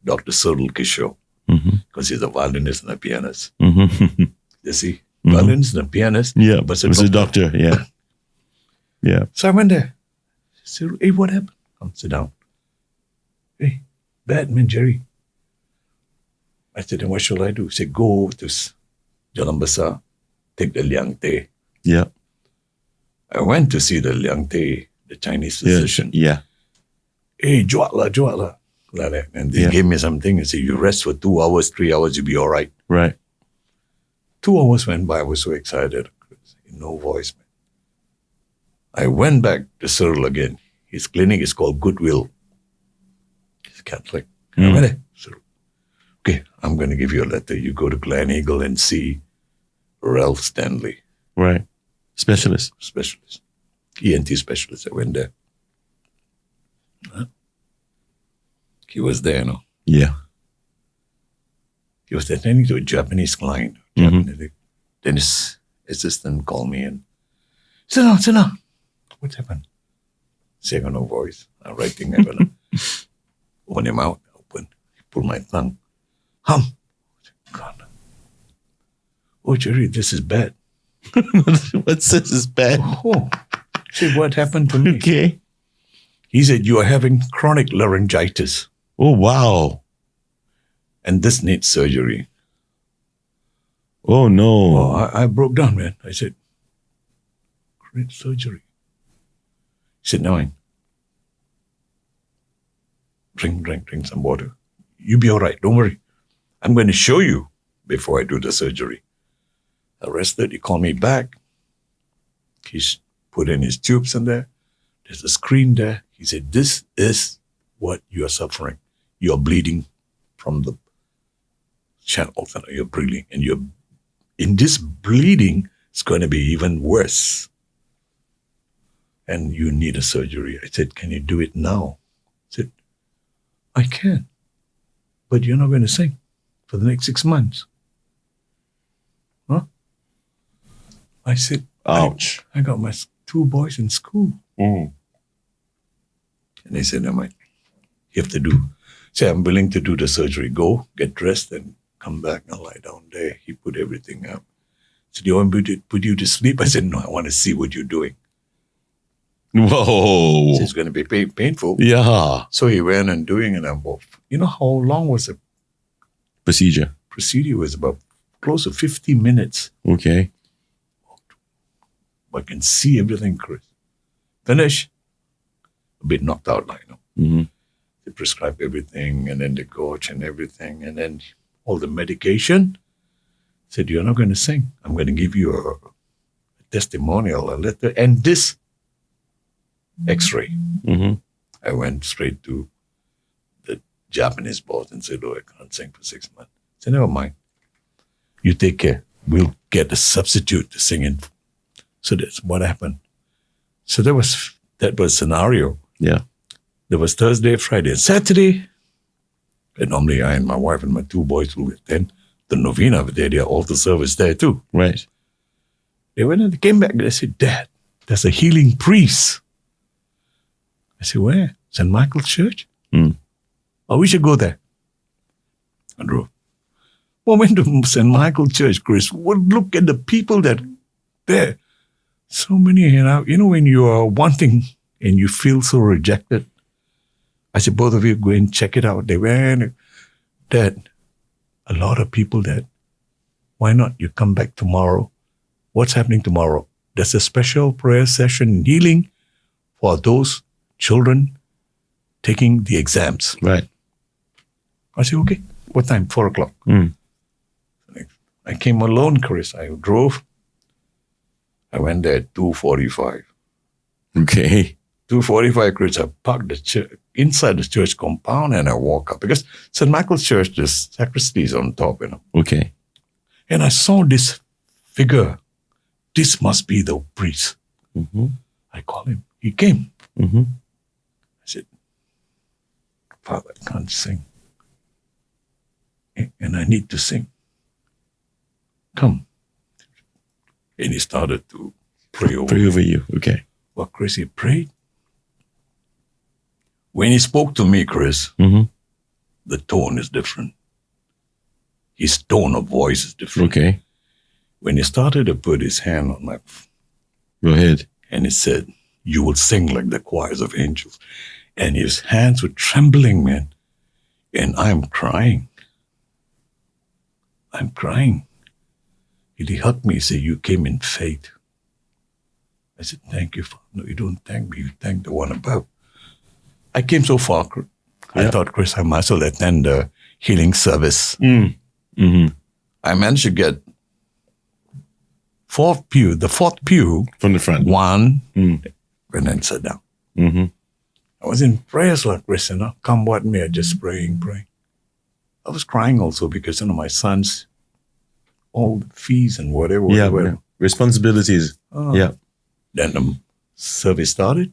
Dr. Cyril Kishore, because he's a violinist and a pianist.
Mm-hmm.
You see, violinist and a pianist.
Yeah,
but
it's a doctor. Yeah. Yeah.
So I went there. Cyril, hey, what happened? Come sit down. Hey, bad man, Jerry. I said, then what shall I do? He said, go to Jalan Besar, take the Liang Te.
Yeah.
I went to see the Liang Te, the Chinese physician.
Yeah.
Hey, juat la, like that. And they gave me something and said, you rest for 2 hours, 3 hours, you'll be all right.
Right.
2 hours went by. I was so excited. No voice, man. I went back to Cyril again. His clinic is called Goodwill. He's Catholic. I went there. Cyril, okay, I'm going to give you a letter. You go to Glen Eagle and see Ralph Stanley.
Right. Specialist.
ENT specialist. I went there. He was there, no?
Yeah.
He was attending to a Japanese client. Then his assistant called me in. Sit down. What happened? Say, I got no voice. I'm writing. I'm going to open him out. Open. Pull my tongue. Hum. God. Oh, Jerry, this is bad.
What's this is bad?
Oh. Say, what happened to me?
Okay.
He said, you are having chronic laryngitis.
Oh, wow.
And this needs surgery.
Oh, no.
Oh, I broke down, man. I said, great surgery. He said, now, drink some water. You'll be all right. Don't worry. I'm going to show you before I do the surgery. I rested. He called me back. He's put in his tubes in there. There's a screen there. He said, this is what you are suffering. You're bleeding from the channels. You're bleeding. And in this bleeding, it's going to be even worse. And you need a surgery. I said, can you do it now? He said, I can. But you're not going to sing for the next 6 months. Huh? I said,
ouch.
I got my 2 boys in school.
Mm.
And they said, no, mate, you have to do. Say, I'm willing to do the surgery. Go, get dressed, and come back and lie down there. He put everything up. So do you want me to put you to sleep? I said, no, I want to see what you're doing.
Whoa.
It's going to be painful.
Yeah.
So he went and doing it. And you know how long was the
Procedure.
procedure? It was about close to 50 minutes.
Okay.
I can see everything, Chris. Finish. A bit knocked out, like, you know.
Mm-hmm.
They prescribe everything, and then the gauge and everything, and then all the medication. Said, you're not going to sing. I'm going to give you a testimonial, a letter, and this X-ray.
Mm-hmm.
I went straight to the Japanese boss and said, oh, I can't sing for 6 months. I said, never mind. You take care. we'll get a substitute to sing in. So that's what happened. So that was scenario.
Yeah.
There was Thursday, Friday, and Saturday. And normally I and my wife and my 2 boys will attend the novena, but they are altar service there too.
Right.
They went and they came back and they said, Dad, there's a healing priest. I said, where? St. Michael's Church? Oh, we should go there. I drove. Well, went to St. Michael's Church, Chris. Well, look at the people that there. So many, you know, when you are wanting and you feel so rejected. I said, both of you go and check it out. They went, Dad, a lot of people that, why not you come back tomorrow? What's happening tomorrow? There's a special prayer session healing for those children taking the exams.
Right.
I said, okay. What time? 4:00. I came alone, Chris. I drove. I went there at 2:45.
Okay.
2:45, Chris. I parked the church, inside the church compound and I walk up. Because St. Michael's Church, the sacristy is on top, you know.
Okay.
And I saw this figure. This must be the priest. I called him. He came. I said, Father, I can't sing. And I need to sing. Come. And he started to pray over
Pray over you. Okay.
Well, Chris, he prayed. When he spoke to me, Chris, the tone is different. His tone of voice is different.
Okay.
When he started to put his hand on my...
Go ahead.
And he said, you will sing like the choirs of angels. And his hands were trembling, man. And I'm crying. I'm crying. He hugged me. He said, you came in faith. I said, thank you, Father. No, you don't thank me. You thank the one above. I came so far. I thought, Chris, I might as well attend the healing service. I managed to get the fourth pew.
From the front.
One, and then sat down. I was in prayers like Chris, you know, come what may, just praying. I was crying also because, you know, my sons, all the fees and whatever.
Yeah. Responsibilities. Yeah.
Then the service started.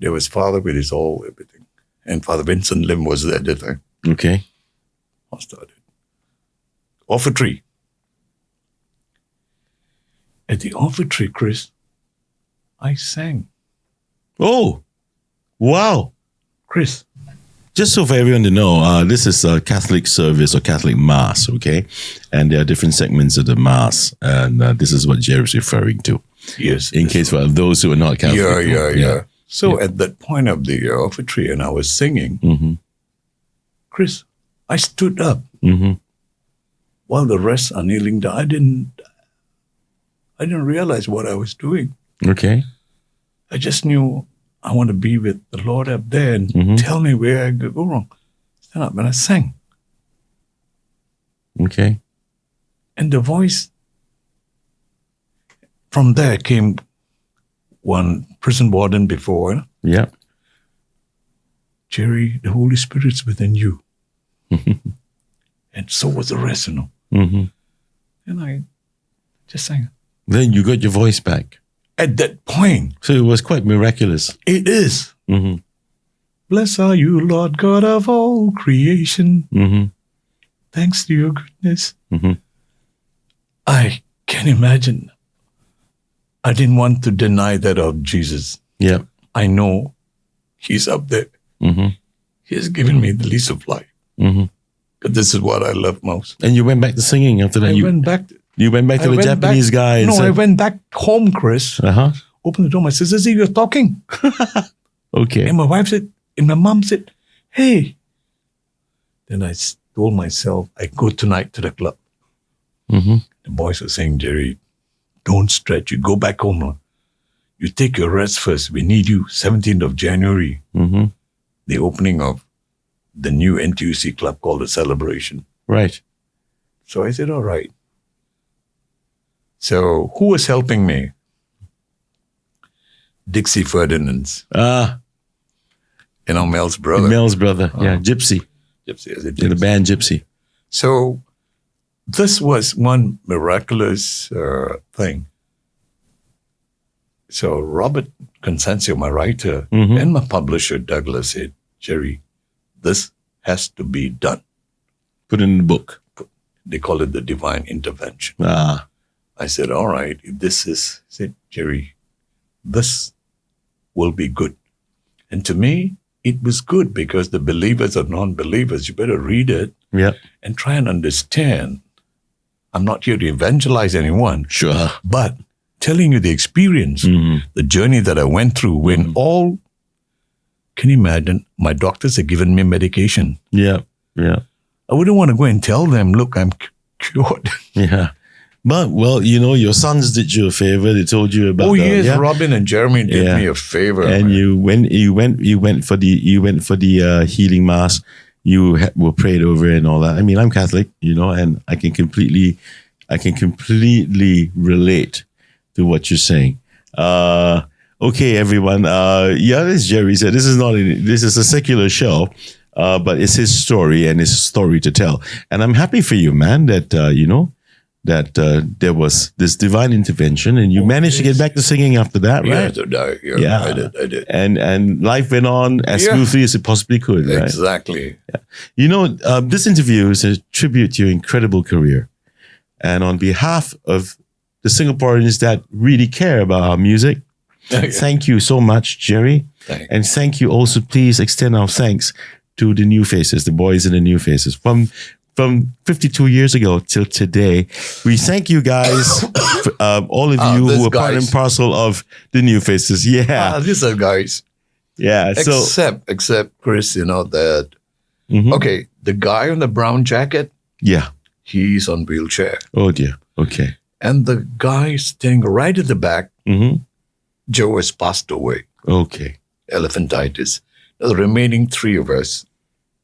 There was Father with his everything. And Father Vincent Lim was there at the time.
Okay.
I started. Offertory. At the offertory, Chris, I sang.
Oh, wow.
Chris.
Just so for everyone to know, this is a Catholic service or Catholic Mass, okay? And there are different segments of the Mass. And this is what Jerry's referring to.
Yes.
In case for those who are not Catholic.
Yeah. So at that point of the offertory and I was singing, Chris, I stood up while the rest are kneeling down. I didn't realize what I was doing.
Okay.
I just knew I want to be with the Lord up there and tell me where I could go wrong. Stand up and I sang.
Okay.
And the voice, from there came one prison warden before.
Yeah.
Jerry, the Holy Spirit's within you. And so was the rest, you know. And I just sang.
Then you got your voice back.
At that point.
So it was quite miraculous.
It is. Blessed are you, Lord God of all creation. Thanks to your goodness. I can imagine. I didn't want to deny that of Jesus.
Yeah.
I know he's up there. He has given me the lease of life. But this is what I love most.
And you went back to singing after that?
You went back
to the Japanese guy?
No, I went back home, Chris. Opened the door. My sister said, you're talking.
Okay.
And my wife said, and my mom said, hey. Then I told myself, I go tonight to the club. The boys were saying, Jerry, don't stretch. You go back home. You take your rest first. We need you. 17th of January. The opening of the new NTUC club called The Celebration.
Right.
So I said, all right. So who was helping me? Dixie Fernandez. You know, Mel's brother.
Mel's brother. Yeah, Gypsy.
Gypsy, as it
In the band Gypsy.
So this was one miraculous thing. So Robert Consencio, my writer, and my publisher, Douglas, said, Jerry, this has to be done.
Put it in the book.
They call it the divine intervention.
Ah.
I said, all right, if this is, I said, Jerry, this will be good. And to me, it was good because the believers or non-believers, you better read it and try and understand. I'm not here to evangelize anyone.
Sure.
But telling you the experience, the journey that I went through when can you imagine, my doctors had given me medication.
Yeah.
I wouldn't want to go and tell them, look, I'm cured.
Yeah. But, well, your sons did you a favor. They told you about
Robin and Jeremy did me a favor.
And man. you went for the healing mass. You were prayed over and all that. I mean, I'm Catholic, and I can completely relate to what you're saying. Okay, everyone. This is Jerry said this is a secular show, but it's his story and his story to tell. And I'm happy for you, man, that that there was this divine intervention and you managed to get back to singing after that, right?
I did.
And life went on as smoothly as it possibly could, right?
Exactly.
Yeah. This interview is a tribute to your incredible career. And on behalf of the Singaporeans that really care about our music, thank you so much, Jerry. And thank you also, please extend our thanks to the Neu Faces, the boys in the Neu Faces. From 52 years ago till today, we thank you guys, all of you who are part and parcel of the Neu Faces. Yeah.
These are guys.
Yeah.
Except Chris, that, okay, the guy in the brown jacket, he's on wheelchair.
Oh dear. Okay.
And the guy standing right at the back, Joe has passed away.
Okay.
Elephantitis. The remaining three of us,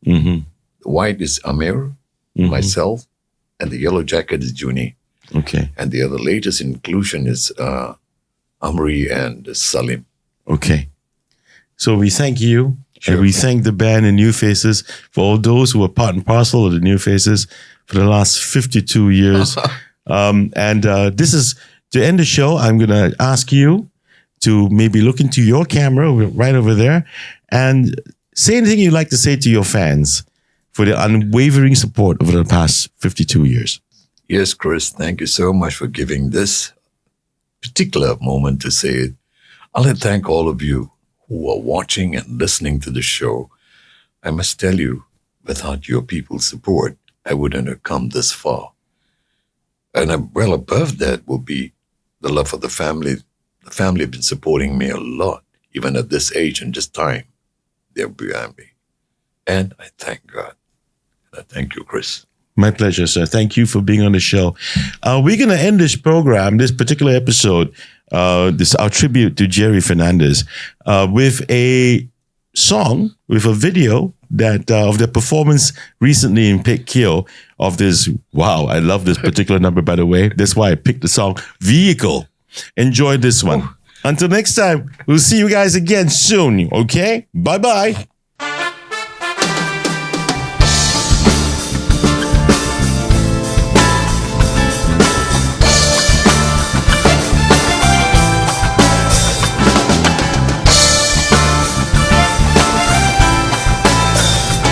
the white is Amir, myself, and the yellow jacket is Juni.
Okay.
And the other latest inclusion is Amri and Salim.
Okay. So we thank you. Sure. And we thank the band and Neu Faces for all those who are part and parcel of the Neu Faces for the last 52 years. This is to end the show. I'm going to ask you to maybe look into your camera right over there and say anything you'd like to say to your fans for their unwavering support over the past 52 years.
Yes, Chris, thank you so much for giving this particular moment to say it. I'd like to thank all of you who are watching and listening to the show. I must tell you, without your people's support, I wouldn't have come this far. And well above that will be the love of the family. The family have been supporting me a lot, even at this age and this time. They're behind me. And I thank God. And I thank you, Chris.
My pleasure, sir. Thank you for being on the show. We're going to end this program, this particular episode, our tribute to Jerry Fernandez, with a song, with a video that of the performance recently in Pekio of this. Wow, I love this particular number, by the way. That's why I picked the song Vehicle. Enjoy this one. Until next time, we'll see you guys again soon. Okay? Bye-bye.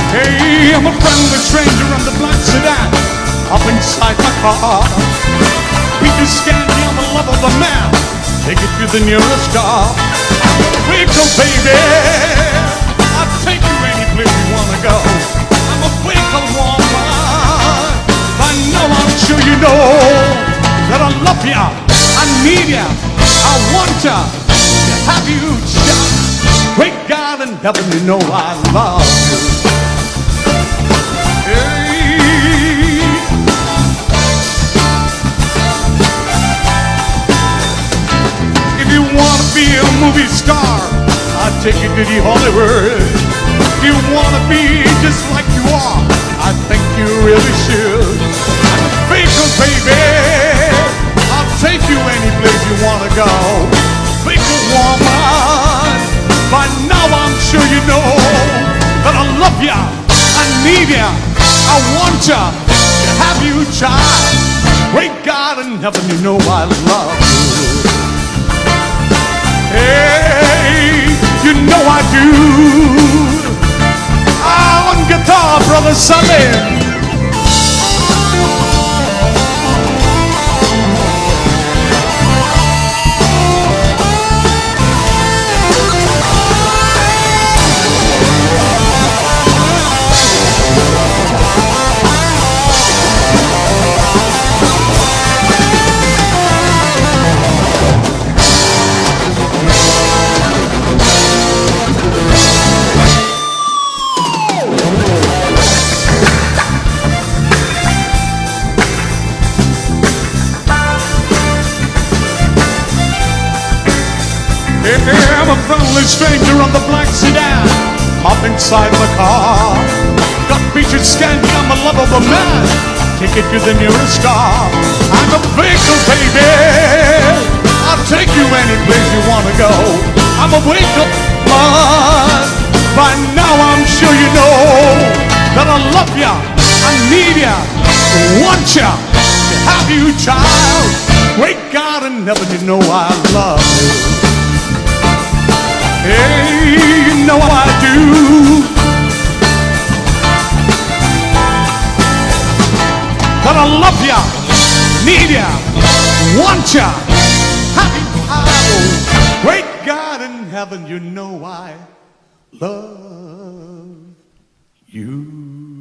Hey, I'm a friendly stranger on the black sedan, up inside my car. We can scan me, I'm the love of the man, take it to the nearest star. Vehicle, baby, I'll take you any place you wanna go. I'm a vehicle woman, I know I'm sure you know that I love ya, I need ya, I want ya, to have you shot. Great God in heaven, you know I love you. If you wanna be a movie star, I'll take you to the Hollywood. If you wanna be just like you are, I think you really should. I'm a vehicle, baby, I'll take you any place you wanna go. Vehicle woman, by now I'm sure you know that I love ya, I need ya, I want ya, to have have you, child. Great God in heaven, you know I love you. Hey, you know I do. On guitar, Brother Sully. I'm a friendly stranger on the black sedan, hop inside my car. Got featured scanty, I'm a lovable man, take it to the nearest star. I'm a vehicle, baby, I'll take you any place you wanna go. I'm a vehicle, but by now I'm sure you know that I love ya, I need ya, want ya, to have you, child. Great God in heaven, you know I love you. Hey, you know I do. But I love ya, need ya, want ya, happy oh, great God in heaven, you know I love you.